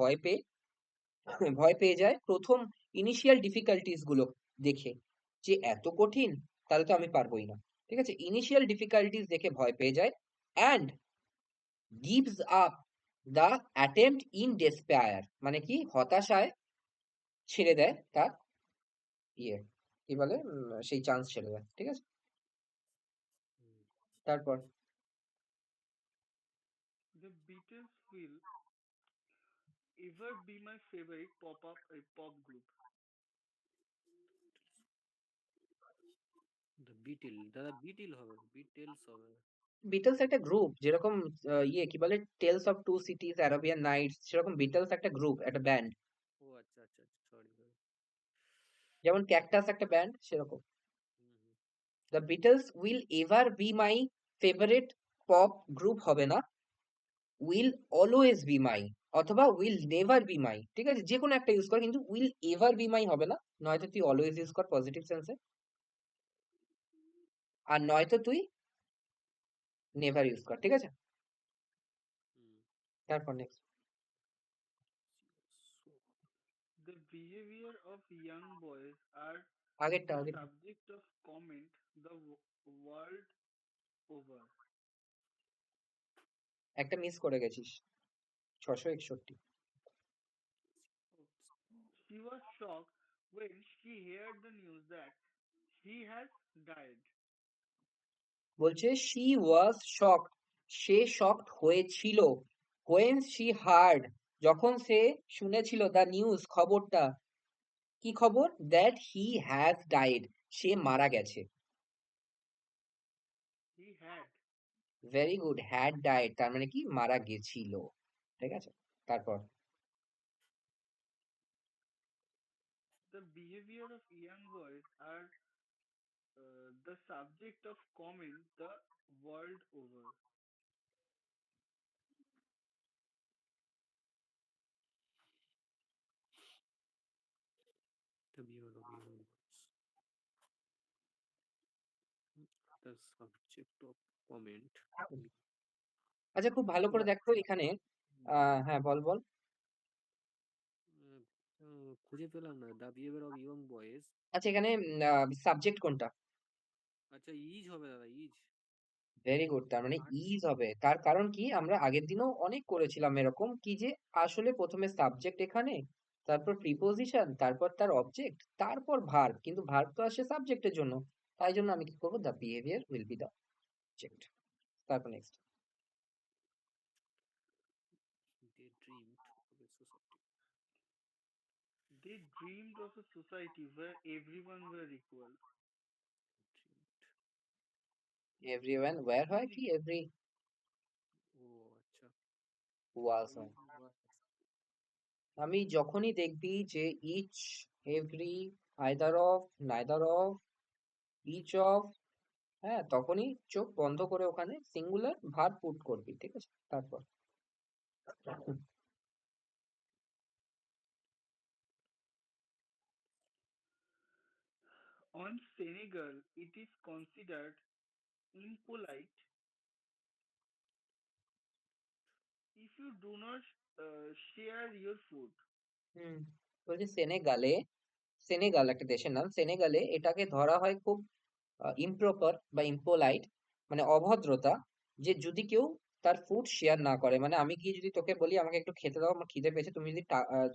ভয় পেয়ে যায় প্রথম ইনিশিয়াল ডিফিকাল্টিস গুলো দেখে, যে এত কঠিন, তাহলে তো আমি পারবোই না। ঠিক আছে, ইনিশিয়াল ডিফিকাল্টিস দেখে ভয় পেয়ে যায়, and gives up the attempt in despair, মানে কি হতাশায় ছেড়ে দেয় তার ইয়ে, কি বলে, সেই চান্স ছেড়ে দেয়। ঠিক আছে, হুম। তারপর The Beatles will ever be my favorite pop group. The Beatle, দাদা বিটল হবে, বিটেলস হবে। বিটলস একটা গ্রুপ, যেরকম ইয়ে কি বলে tales of two cities, Arabian nights, সেরকম বিটলস একটা গ্রুপ, একটা ব্যান্ড। ও আচ্ছা আচ্ছা আচ্ছা, সরি সরি। যেমন ক্যাকটাস একটা ব্যান্ড, সেরকম। Hmm hmm. The Beatles will ever be my favourite pop group হবে না, উইল অলওয়েজ বি মাই, অথবা উইল নেভার বি মাই। ঠিক আছে, যে কোনো একটা ইউজ কর, কিন্তু উইল এভার বি মাই হবে না। নয়তো তুই অলওয়েজ ইউজ কর পজিটিভ সেন্সে, আর নয়তো তুই নেভার ইউজ কর। ঠিক আছে, হুম। তারপর next. So, The behavior of young boys are আগেরটা the আগেরটা subject of comment world over. একটা মিস করে গেছিস, 661। She was shocked when she heard the news that he has died. বলছে she was shocked, say shocked হয়েছিল, when she heard, যখন সে শুনেছিল, the news, খবরটা। কি খবর? দ্যাট হি হ্যাজ ডাইড, সে মারা গেছে। He had. Very good, had died তার মানে কি মারা গেছিল। ঠিক আছে, তারপর The behavior of young boys are the subject of comment the world over. the behavior of young boys, the subject of comment. আচ্ছা, খুব ভালো করে দেখো এখানে। হ্যাঁ, বল বল। খুঁজে পেলাম না, the behaviour of young boys. আচ্ছা, এখানে সাবজেক্ট কোনটা? আচ্ছা, ইজ হবে দাদা, ইজ। ভেরি গুড, তার মানে আচ্ছা, ইজ হবে। তার কারণ কি, আমরা আগের দিনও অনেক করেছিলাম এরকম, কি যে আসলে প্রথমে সাবজেক্ট এখানে, তারপর প্রিপোজিশন, তারপর তার অবজেক্ট, তারপর ভার্ব, কিন্তু ভার্ব তো আসে সাবজেক্টের জন্য। তাই জন্য আমি কি করবো, the behaviour will be the object. তারপর next. they dreamed of a society. They dreamed of a society where everyone were equal. Dreamed. Everyone were হয় কি, এভরি ও আচ্ছা, ওয়াজ হয়। was. আমি যখনই দেখবি যে each, every, either of, neither of, each of, হ্যাঁ, তখনই চোখ বন্ধ করে ওখানে সিঙ্গুলার ভার্ব পুট করবি। ঠিক আছে, তারপর On Senegal, it is considered impolite if you do not share your food. হুম, বলছি সেনেগাল একটা দেশের নাম, সেনেগালে এটাকে ধরা হয় খুব ইমপ্রপার বা ইম্পোলাইট, মানে অভদ্রতা, যে যদি কেউ তার ফুড শেয়ার না করে। মানে আমি গিয়ে যদি তোকে বলি আমাকে একটু খেতে দাও, আমার খিদে পেয়েছে,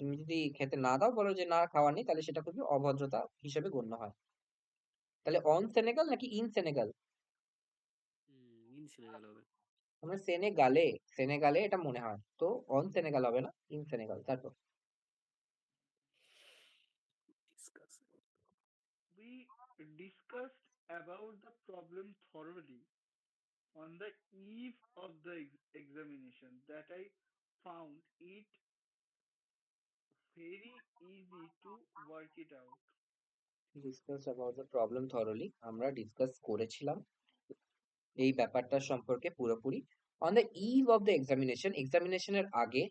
তুমি যদি খেতে না দাও, বলো যে না খাওয়ার নেই, তাহলে সেটা খুবই অভদ্রতা হিসেবে গণ্য হয়। তাহলে অন সেনেগাল নাকি ইন সেনেগাল? ইন সেনেগাল হবে। আমরা সেনেগালে, সেনেগালে এটা মনে হয়, তো অন সেনেগাল হবে না, ইন সেনেগাল। তারপর discuss. We discussed about the problem thoroughly on the eve of the examination that I found it very easy to work it out. Discuss about the problem thoroughly, আমরা discuss করেছিলাম এই ব্যাপারটা সম্পর্কে পুরোপুরি on the eve of the examination, এক্সামিনেশনের আগে।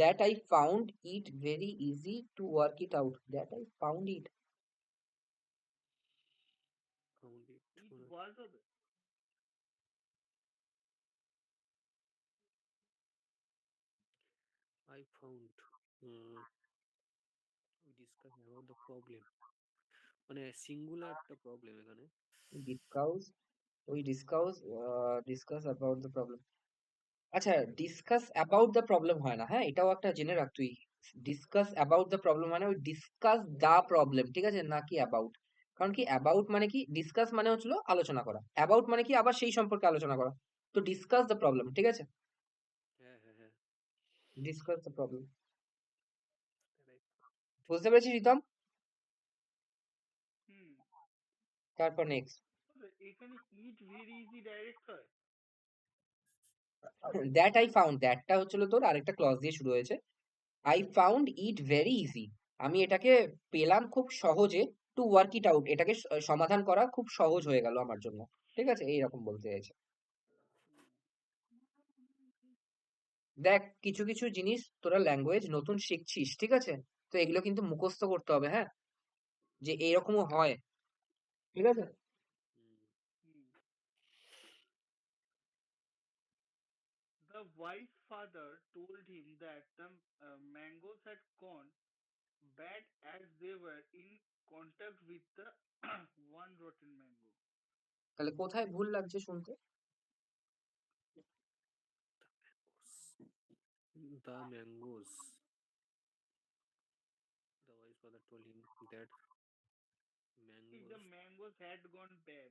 That I found it very easy to work it out, that I found it. Found it It was a I found we discuss about the problem, মানে singular একটা problem এখানে। Discuss, ওই discuss, discuss about the problem. আচ্ছা, discuss about the problem হয় না, হ্যাঁ, এটাও একটা জেনে রাখ তুই। ডিসকাস অ্যাবাউট দ্য প্রবলেম মানে ওই ডিসকাস দা প্রবলেম, ঠিক আছে, নাকি অ্যাবাউট। কারণ কি অ্যাবাউট মানে কি, ডিসকাস মানে হচ্ছিল আলোচনা করা, অ্যাবাউট মানে কি আবার সেই সম্পর্কে আলোচনা করা। তো ডিসকাস দ্য প্রবলেম, ঠিক আছে, হ্যাঁ হ্যাঁ হ্যাঁ, ডিসকাস দ্য প্রবলেম। তাই। বুঝতে পেরেছিস রিতম? hmm. তারপর নেক্সট, এখানে ইট ভেরি ইজি ডাইরেক্ট হয়। দ্যাট আই ফাউন্ড, দ্যাটটা হচ্ছিল তোর আরেকটা ক্লজ দিয়ে শুরু হয়েছে। I found it very easy, আমি এটাকে পেলাম খুব সহজে। টু ওয়ার্ক ইট আউট, এটাকে সমাধান করা খুব সহজ হয়ে গেল আমার জন্য, ঠিক আছে, এইরকম বলতে চাইছে। দেখ, কিছু কিছু জিনিস তোরা ল্যাঙ্গুয়েজ নতুন শিখছিস, ঠিক আছে, তো এগুলো কিন্তু মুখস্থ করতে হবে, হ্যাঁ, যে এরকমও হয়, ঠিক আছে। হুম, Hmm. The wise father told him that the mangoes had gone bad as they were in contact with the one rotten mango. তাহলে কোথায় ভুল লাগছে শুনতে? the mangoes, the wise father told him that See, the mangoes, mangoes had gone bad.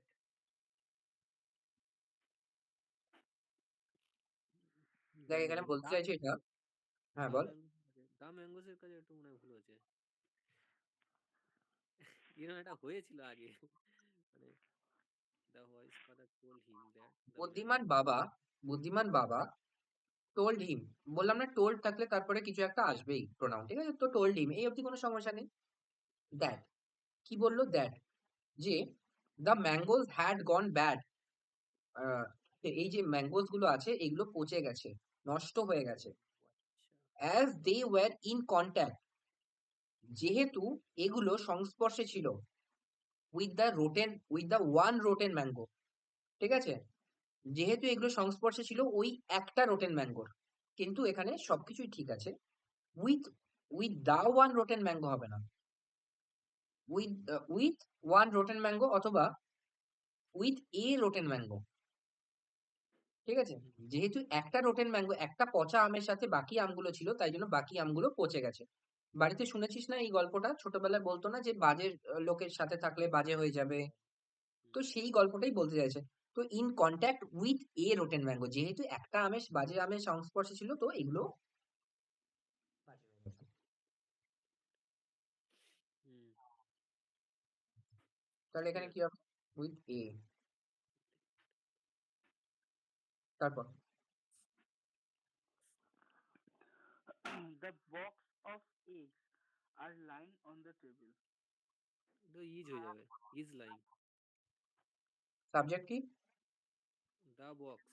the দেখ, এখানে mango, বলতে চাইছি এটা, হ্যাঁ বল। দা ম্যাঙ্গোসের কাছে একটু মনে হয় ভুল হয়েছে। এরকম একটা হয়েছিল আগে, মানে the wise father told him that the বুদ্ধিমান mango, বাবা, বুদ্ধিমান বাবা টোল্ড হিম, বললাম না টোল্ড থাকলে তারপরে কিছু একটা আসবেই প্রোনাউন, ঠিক আছে, তো টোল্ড হিম এই অবধি কোনো সমস্যা নেই। দ্যাট, কি বললো, দ্যাট, যে the mangoes had gone bad, এই যে ম্যাঙ্গোজ গুলো আছে এগুলো পচে গেছে, নষ্ট হয়ে গেছে। আচ্ছা, as they were in contact, যেহেতু এগুলো সংস্পর্শে ছিল, with the one rotten mango, ঠিক আছে, যেহেতু এগুলো সংস্পর্শে ছিল ওই একটা রোটেন ম্যাঙ্গোর, কিন্তু এখানে সবকিছুই ঠিক আছে। With with the one rotten mango হবে না, উইথ ওয়ান রোটেন ম্যাঙ্গো অথবা উইথ এ রোটেন ম্যাঙ্গো, ঠিক আছে। হুম, যেহেতু একটা রোটেন ম্যাঙ্গো, একটা পচা আমের সাথে বাকি আমগুলো ছিল, তাই জন্য বাকি আমগুলো পচে গেছে। বাড়িতে শুনেছিস না এই গল্পটা, ছোটবেলায় বলতো না যে বাজে লোকের সাথে থাকলে বাজে হয়ে যাবে, তো হুম, সেই গল্পটাই বলতে চাইছে। তো in contact with a rotten mango, যেহেতু একটা আমের বাজে আমের সংস্পর্শে ছিল, তো এগুলো বাজে হয়ে গেছে। হুম, তাহলে ঠিক এখানে কি আছে। হবে, উইথ এ। তারপর The box of eggs are lying on the table. তো ইজ হয়ে যাবে, ইজ লাইং, সাবজেক্ট কি? The box.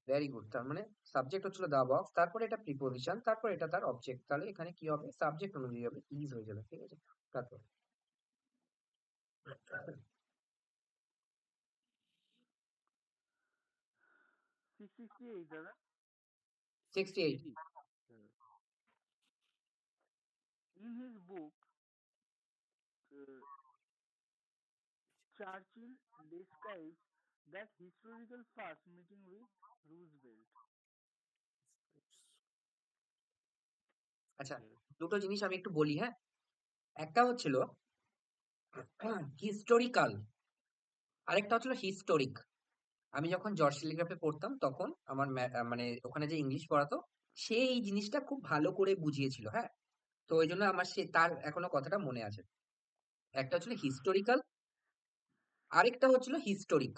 ভেরি গুড, তার মানে সাবজেক্ট হচ্ছিল দা বক্স, তারপরে এটা প্রিপোজিশন, তারপর এটা তার অবজেক্ট, তাহলে এখানে কি হবে, সাবজেক্ট অনুযায়ী হবে, ইজ হয়ে যাবে, ঠিক আছে। তারপর 668, দাদা। 68। 68, হ্যাঁ। In his book, uh, Churchill describes that historical first meeting with Roosevelt. আচ্ছা, হ্যাঁ, দুটো জিনিস আমি একটু বলি, হ্যাঁ। একটা হচ্ছিল হিস্টোরিক্যাল, আরেকটা হচ্ছিল হিস্টোরিক। আমি যখন জর্জ টেলিগ্রাফে পড়তাম তখন আমার মানে ওখানে যে ইংলিশ পড়াতো, সে এই জিনিসটা খুব ভালো করে বুঝিয়েছিল, হ্যাঁ। তো ওই জন্য আমার তার এখনো কথাটা মনে আছে। একটা হচ্ছিল হিস্টোরিক্যাল, আরেকটা হচ্ছিল হিস্টোরিক।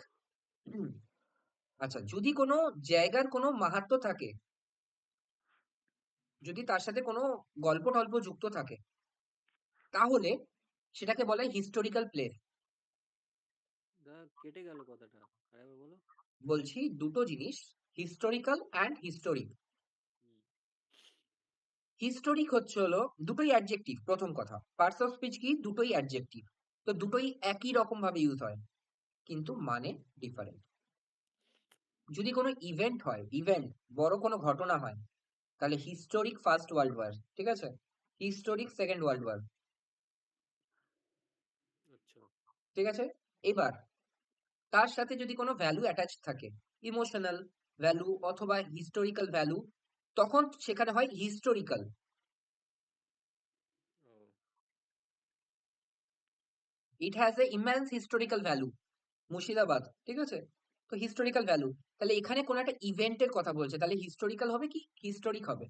আচ্ছা, যদি কোনো জায়গার কোনো মাহাত্ম্য থাকে, যদি তার সাথে কোনো গল্প টল্প যুক্ত থাকে, তাহলে সেটাকে বলা হয় হিস্টোরিক্যাল প্লেস। দাদা কেটে গেল কথাটা, আরেকবার বলো। বলছি দুটো জিনিস, historical and historic. Hmm, historic হচ্ছে হলো দুটোই অ্যাডজেক্টিভ, প্রথম কথা। পার্টস অফ স্পিচ কি, দুটোই অ্যাডজেক্টিভ। তো দুটোই একই রকম ভাবে ইউজ হয়, কিন্তু মানে ডিফারেন্ট। যদি কোনো ইভেন্ট হয়, ইভেন্ট, বড় কোনো ঘটনা হয়, তাহলে হিস্টোরিক ফার্স্ট ওয়ার্ল্ড ওয়ার, ঠিক আছে, হিস্টোরিক সেকেন্ড ওয়ার্ল্ড ওয়ার, আচ্ছা। ঠিক আছে। এবার তার সাথে যদি কোনো ভ্যালু অ্যাটাচ থাকে, ইমোশনাল ভ্যালু অথবা হিস্টোরিক্যাল ভ্যালু, তখন সেখানে হয় historical. Oh it has a immense historical value, Murshidabad, ঠিক আছে। তো হিস্টোরিক্যাল ভ্যালু, তাহলে এখানে কোনো একটা ইভেন্টের কথা বলছে, তাহলে হিস্টোরিক্যাল হবে কি হিস্টোরিক হবে?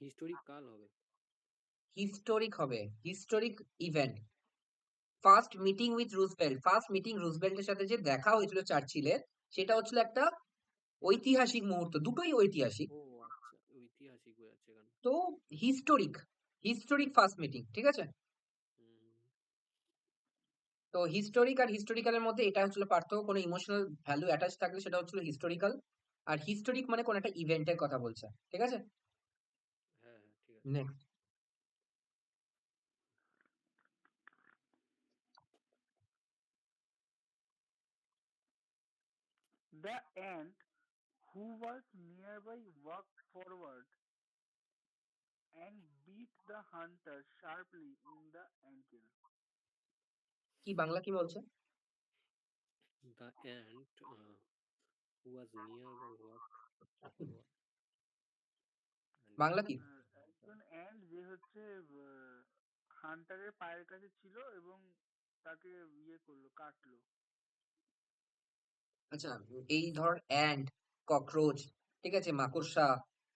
হিস্টোরিক কাল হবে। হিস্টোরিক হবে, historic event. First meeting with Roosevelt, first meeting রুজভেল্টের সাথে যে দেখা হয়েছিল চার্চিলের, সেটা হচ্ছিল একটা ঐতিহাসিক মুহূর্ত, দুটোই ঐতিহাসিক। ও আচ্ছা, ঐতিহাসিক হয়ে যাচ্ছে এখানে। তো হিস্টোরিক, হিস্টোরিক ফার্স্ট মিটিং, ঠিক আছে। হুম, তো হিস্টোরিক আর হিস্টোরিক্যালের মধ্যে এটা হচ্ছিল পার্থক্য, কোনো ইমোশনাল ভ্যালু অ্যাটাচ থাকলে সেটা হচ্ছিল হিস্টোরিক্যাল, আর হিস্টোরিক মানে কোনো একটা ইভেন্টের কথা বলছে, ঠিক আছে। হ্যাঁ হ্যাঁ ঠিক আছে। Next. The ant who was nearby walked forward and beat the hunter sharply in the ankle. কি বাংলা কি বলছে? The ant who was nearby walked forward and Bangla কি? একজন অ্যান্ড যে হচ্ছে হান্টারের পায়ের কাছে ছিল এবং তাকে ইয়ে করলো, কাটলো। আচ্ছা, এই ধর অ্যান্ড, ককরোচ, ঠিক আছে, মাকড়সা,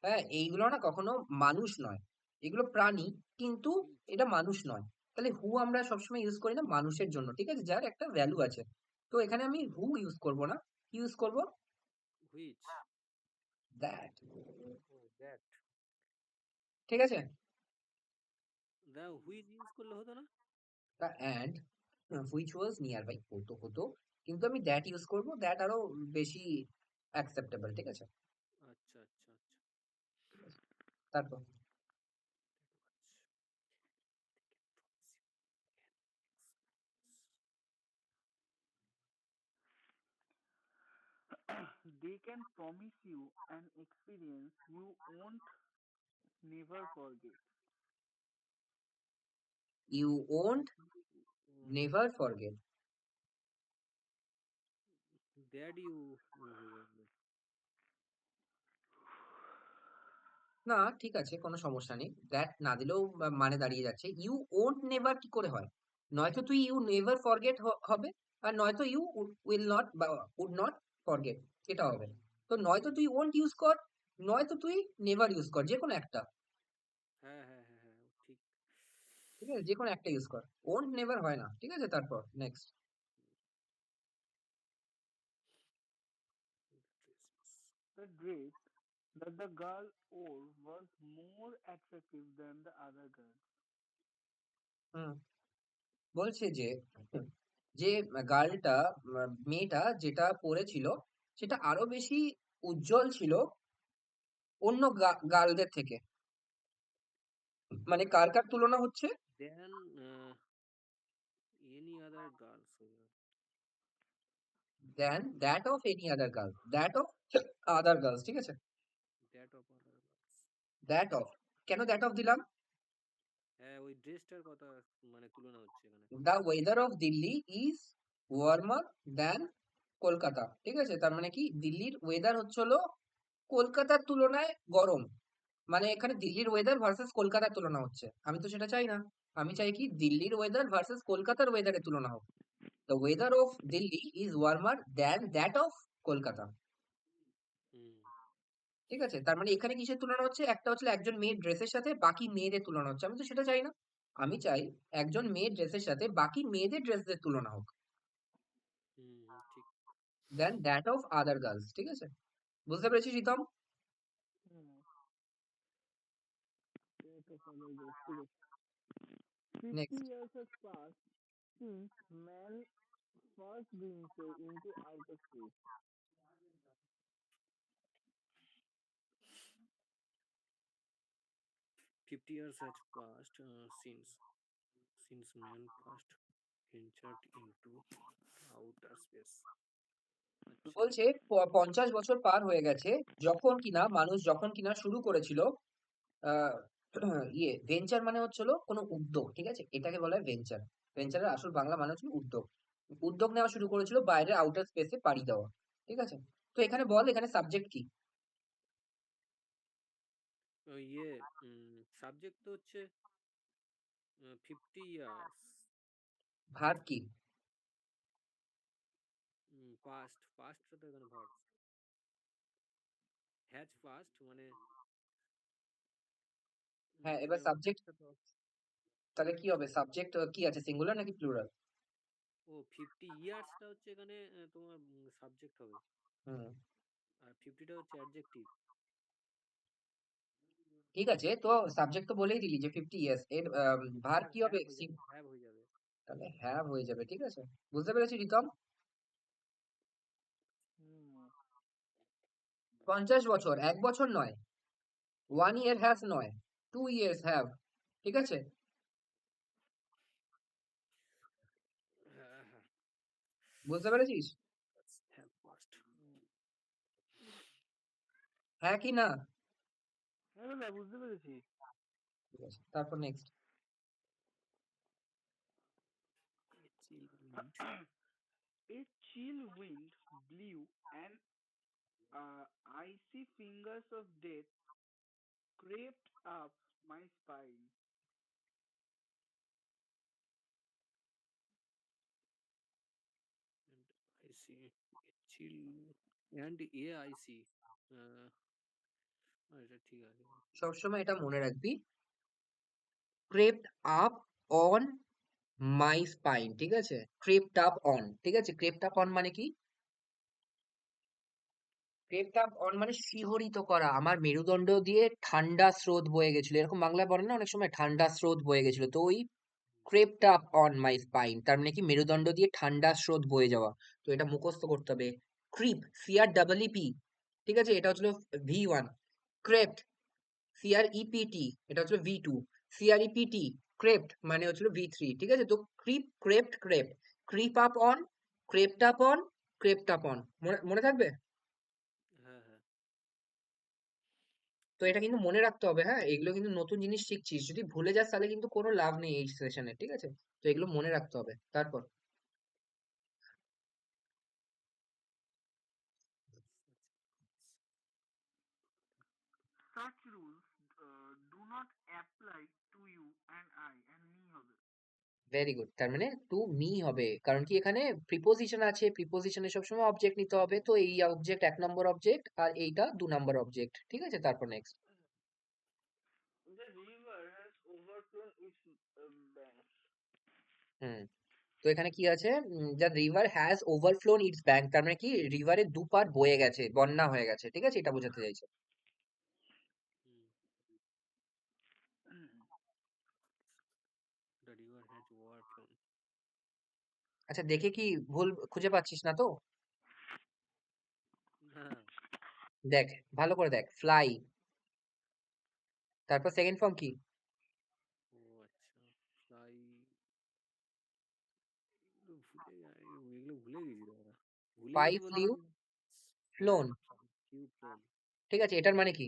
হ্যাঁ, এইগুলো না কখনো মানুষ নয়, এগুলো প্রাণী, কিন্তু হুইচ এটা মানুষ নয়। তাহলে হু আমরা সবসময় ইউজ করি না মানুষের জন্য, ঠিক আছে, যার একটা ভ্যালু আছে। তো এখানে আমি হু ইউজ করব না, কি ইউজ করব? হুইচ দ্যাট, ও দ্যাট। ঠিক আছে। দা হুইচ ইউজ করলে হতো না? The and which was nearby, হতো হতো, কিন্তু আমি দ্যাট ইউজ করব, দ্যাট আরো বেশি অ্যাকসেপ্টেবল, ঠিক আছে। আচ্ছা আচ্ছা আচ্ছা। তারপর They can promise you an experience you won't never forget. You won't never forget. That you remember. না, ঠিক আছে, কোনো সমস্যা নেই, দ্যাট না দিলেও মানে দাঁড়িয়ে যাচ্ছে। ইউ ওন্ট নেভার কি করে হয়? নয়তো তুই ইউ নেভার ফরগেট হবে, আর নয়তো ইউ উইল নট বা উড নট ফরগেট, এটা হবে। তো নয়তো তুই ওন্ট ইউজ কর, নয়তো তুই নেভার ইউজ কর, যে কোনো একটা, হ্যাঁ হ্যাঁ হ্যাঁ হ্যাঁ ঠিক। ঠিক আছে, যে কোনো একটা ইউজ কর, ওন্ট নেভার হয় না, ঠিক আছে। তারপর next. The dress that the girl wore was more attractive than the other girls. হুম, বলছে যে যে গার্লটা, মেয়েটা যেটা পরেছিল, সেটা আরো বেশি উজ্জ্বল ছিল অন্য গার্লদের থেকে। মানে কার কার তুলনা হচ্ছে? Than any other girls. Than that of any other girl, that of other girls, ঠিক আছে। That of other girls. That of, কেন দ্যাট অফ দিলাম? হ্যাঁ ওই ড্রেসটার কথা মানে তুলনা হচ্ছে এখানে। The weather of Delhi is warmer than Kolkata, ঠিক আছে। তার মানে কি, দিল্লির ওয়েদার হচ্ছে হলো কলকাতার তুলনায় গরম, মানে এখানে দিল্লির ওয়েদার ভার্সেস কলকাতার তুলনা হচ্ছে, আমি তো সেটা চাই না। আমি চাই কি দিল্লির ওয়েদার ভার্সেস কলকাতার ওয়েদারের তুলনা হোক। The weather of Delhi is warmer than that of Kolkata. Hmm ঠিক আছে, তার মানে এখানে কিসের তুলনা হচ্ছে? একটা হচ্ছে একজন মেয়ের ড্রেসের সাথে বাকি মেয়েদের তুলনা হচ্ছে, আমি তো সেটা চাই না। আমি চাই একজন মেয়ের ড্রেসের সাথে বাকি মেয়েদের ড্রেসদের তুলনা হোক, ঠিক। দেন দ্যাট অফ আদার গার্লস। ঠিক আছে, বুঝতে পেরেছিস রিতম? হুম, এটা সবাই বেশ ঠিক আছে। 50 next. years has passed since man first ventured into outer space. 50 years has passed since man first ventured into outer space. আচ্ছা। বলছে 50 বছর পার হয়ে গেছে যখন কিনা শুরু করেছিল আহ ভেঞ্চার মানে হচ্ছিল কোনো উদ্যোগ। ঠিক আছে, এটাকে বলা হয় ভেঞ্চার। ভেঞ্চারের আসল বাংলা মানে হচ্ছে উদ্যোগ। উদ্যোগ নেওয়া শুরু করেছিল বাইরে আউটার স্পেসে পাড়ি দেওয়া। ঠিক আছে, তো এখানে বল এখানে সাবজেক্ট কি? ইয়ে সাবজেক্ট তো হচ্ছে 50 ইয়ার্স। ভার্ব কি? পাস্টটা তো এখানে ভার্ব। হ্যাজ পাস্ট মানে হ্যাঁ, এবার এখানে সাবজেক্ট অবজেক্টটা তো তাহলে কি হবে? সাবজেক্ট কি আছে, সিঙ্গুলার নাকি প্লুরাল? 50 ইয়ার্সটা হচ্ছে এখানে তোমার সাবজেক্ট হবে, হুম, আর 50টা হচ্ছে অ্যাডজেক্টিভ। ঠিক আছে, তো সাবজেক্ট তো বলেই দিলি যে 50 ইয়ার্স, এর ভার্ব হ্যাভ কি হবে? হ্যাভ হয়ে যাবে, হ্যাভ হয়ে যাবে। তাহলে হ্যাভ হয়ে যাবে। ঠিক আছে, বুঝতে পেরেছি রিতম? হুম, 50 বছর, 1 বছর নয়। 1 ইয়ার হ্যাজ নয়, 2 ইয়ার্স হ্যাভ। ঠিক আছে, হ্যাঁ হ্যাঁ, বুঝতে পেরেছিস? Have passed. হ্যাঁ কি না? হ্যাঁ দাদা বুঝতে পেরেছি। ঠিক আছে, তারপর next. A chill wind blew and icy fingers of death crept up my spine. And I see chill and I see. এটা ঠিক আছে। সবসময় এটা মনে রাখবি, crept up on my spine. ঠিক আছে, ক্রেপ্ট আপ অন। ঠিক আছে, ক্রেপ্ট আপ অন মানে কি? ক্রেপ্ট আপ অন মানে শিহরিত করা, আমার মেরুদণ্ড দিয়ে ঠান্ডা স্রোত বয়ে গেছিল, এরকম বাংলায় বলে না অনেক সময়, ঠান্ডা স্রোত বয়ে গেছিল। তো ওই crept up on my spine তার মানে কি মেরুদণ্ড দিয়ে ঠান্ডা স্রোত বয়ে যাওয়া। তো এটা মুখস্থ করতে হবে। Creep, CREEP। ঠিক আছে, এটা হচ্ছিল V1। ক্রেপ্ট, CREPT, এটা হচ্ছিল V2। CREPT, ক্রেপ্ট মানে হচ্ছিল V3। ঠিক আছে, তো creep, crept, crept, creep up on, crept up on, crept up on, মনে মনে থাকবে? হ্যাঁ হ্যাঁ। তো এটা কিন্তু মনে রাখতে হবে। হ্যাঁ, এগুলো কিন্তু নতুন জিনিস শিখছিস, যদি ভুলে যাস তাহলে কিন্তু কোনো লাভ নেই এই সেশনে। ঠিক আছে, তো এগুলো মনে রাখতে হবে। তারপর Such rules do not apply to you and I and me হবে। ভেরি গুড, তার মানে টু মি হবে, কারণ কি এখানে প্রিপোজিশন আছে, প্রিপোজিশনে সবসময় অবজেক্ট নিতে হবে। তো এই অবজেক্ট 1 নম্বর অবজেক্ট আর এইটা 2 নম্বর অবজেক্ট। ঠিক আছে, তারপর next. The river has overflown its banks. Hmm, তো এখানে কি আছে? The river has overflown its bank, তার মানে কি রিভারের দুপার বয়ে গেছে, বন্যা হয়ে গেছে। ঠিক আছে, এটা বোঝাতে চাইছে। The river has overflown. আচ্ছা, দেখে কি ভুল খুঁজে পাচ্ছিস না তো? না। দেখ, ভালো করে দেখ, ফ্লাই, তারপর সেকেন্ড ফর্ম কি? ও আচ্ছা, ফ্লাই। এগুলো ভুলে গেছি দাদা। ভুলে পাই, গেছি বলতে ফ্লিউ, কি। হ্যাঁ, ফ্লোন। Flew flown. ঠিক আছে, এটার মানে কি?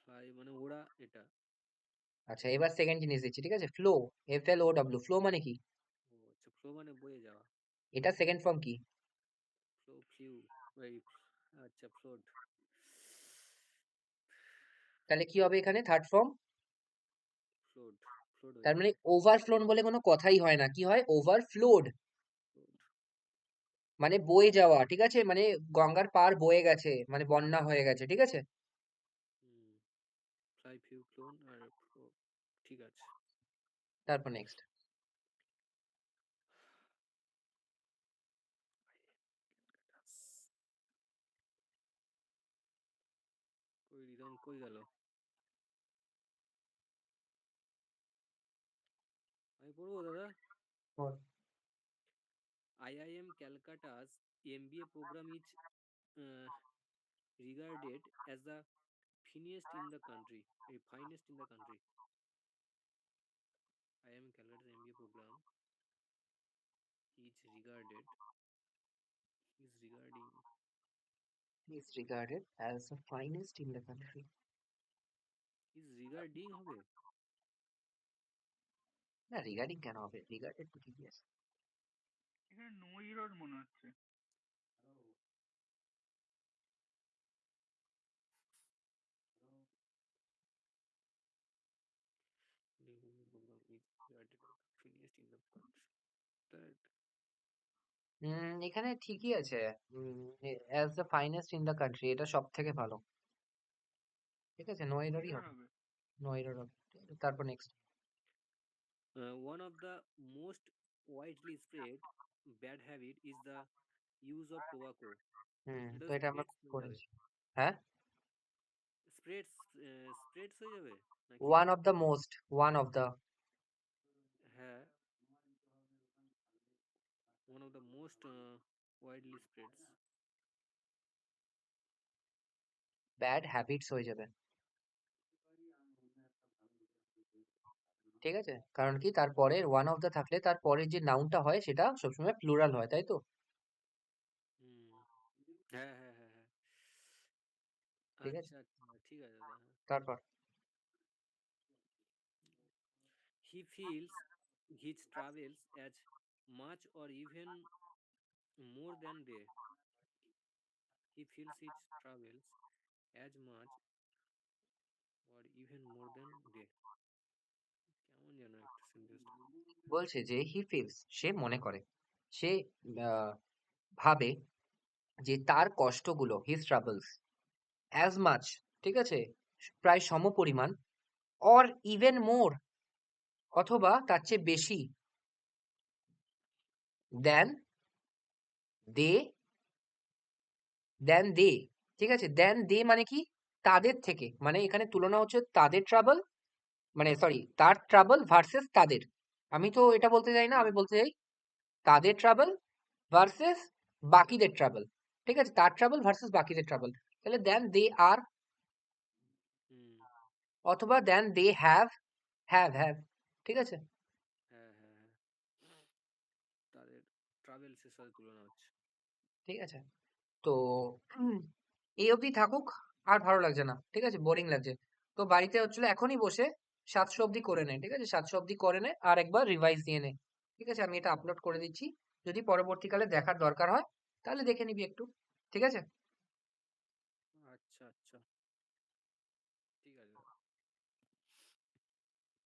ফ্লাই মানে ওরা, এটা। আচ্ছা, এবার সেকেন্ড জিনিস দিচ্ছি। ঠিক আছে, ফ্লো, FLOW, ফ্লো মানে কি? ও আচ্ছা, ফ্লো মানে বয়ে যাওয়া। এটা সেকেন্ড ফর্ম কি? ফ্লো, ফ্লিউ, এই, আচ্ছা, ফ্লোট। তাহলে কি হবে এখানে থার্ড ফর্ম? ফ্লোড ফ্লোড হয়ে তার যাবে। মানে ওভারফ্লোন বলে কোনো কথাই হয় না, কি হয়? ওভারফ্লোড, ফ্লোড। মানে বয়ে যাওয়া, ঠিক আছে? মানে গঙ্গার পার বয়ে গেছে, মানে বন্যা হয়ে গেছে, ঠিক আছে? হুম, ফ্লাই ফিউ ক্লোন আর ঠিক আছে। তারপর নেক্সট। কই রিদম কই গেল? আমি পড়বো দাদা। IIM Calcutta's MBA program is regarded as the finest in the country. Finest in the country. IIM Calcutta's MBA program is regarded is regarding Is regarded as the finest in the country. is regarding হবে। না, regarding কেন হবে? Regarded তো ঠিকই আছে। এখানে no error মনে হচ্ছে। Program is regarded as the finest in the country. That এখানে ঠিকই আছে। As the finest in the country, এটা সব থেকে ভালো। ঠিক আছে, নো নো এররই এরর হবে। হবে। নো এরর হবে। তারপর next. one of the most widely spread bad habit is the use of tobacco. এটা তো এটা আমরা স্প্রেডস হয়ে যাবে। করেছি। হ্যাঁ, স্প্রেডস স্প্রেডস হয়ে যাবে নাকি? One of the most, one of the হ্যাঁ, one of the most widely spreads. Bad habits হয়ে যাবে। ঠিক আছে, কারণ কি তারপরে ওয়ান অফ দ্য থাকলে তারপরে যে নাউনটা হয় সেটা সবসময় প্লুরাল হয়, তাই তো? হুম, হ্যাঁ হ্যাঁ হ্যাঁ হ্যাঁ। ঠিক আছে, আচ্ছা আচ্ছা, ঠিক আছে দাদা। হ্যাঁ। তারপর He feels his travels as much or even more than they. He feels his travels as much or even more than they. কেমন যেন একটা সেন্টেন্সটা। বলছে যে হি ফিলস, সে মনে করে, সে ভাবে যে তার কষ্টগুলো, হিজ ট্রাবলস, অ্যাজ মাচ, ঠিক আছে, প্রায় সমপরিমাণ, অর ইভেন মোর, অথবা তার চেয়ে বেশি, দেন দে, দেন দে, ঠিক আছে? দেন দে মানে কি? তাদের থেকে, মানে এখানে তুলনা হচ্ছে তাদের ট্রাবল, মানে সরি, তার ট্রাবল ভার্সেস তাদের। আমি তো এটা বলতে চাই না, আমি বলতে চাই তাদের ট্রাবল ভার্সেস বাকিদের ট্রাবল। ঠিক আছে, তার ট্রাবল ভার্সেস বাকিদের ট্রাবল। তাহলে দেন দে আর, হুম, অথবা দেন দে হ্যাভ, হ্যাভ, ঠিক আছে? হ্যাঁ হ্যাঁ হ্যাঁ। তাদের ট্রাভেলসের সাথে তুলনা হচ্ছে। ঠিক আছে, তো এই অবধি থাকুক। আর ভালো লাগছে না, ঠিক আছে, বোরিং লাগছে। তো বাড়িতে হচ্ছিল এখনই বসে 700 অবধি করে নে, ঠিক আছে? 700 অবধি করে নে আর একবার রিভাইজ দিয়ে নে। ঠিক আছে, আমি এটা আপলোড করে দিচ্ছি। যদি পরবর্তীকালে দেখার দরকার হয় তাহলে দেখে নিবি একটু। ঠিক আছে? আচ্ছা আচ্ছা।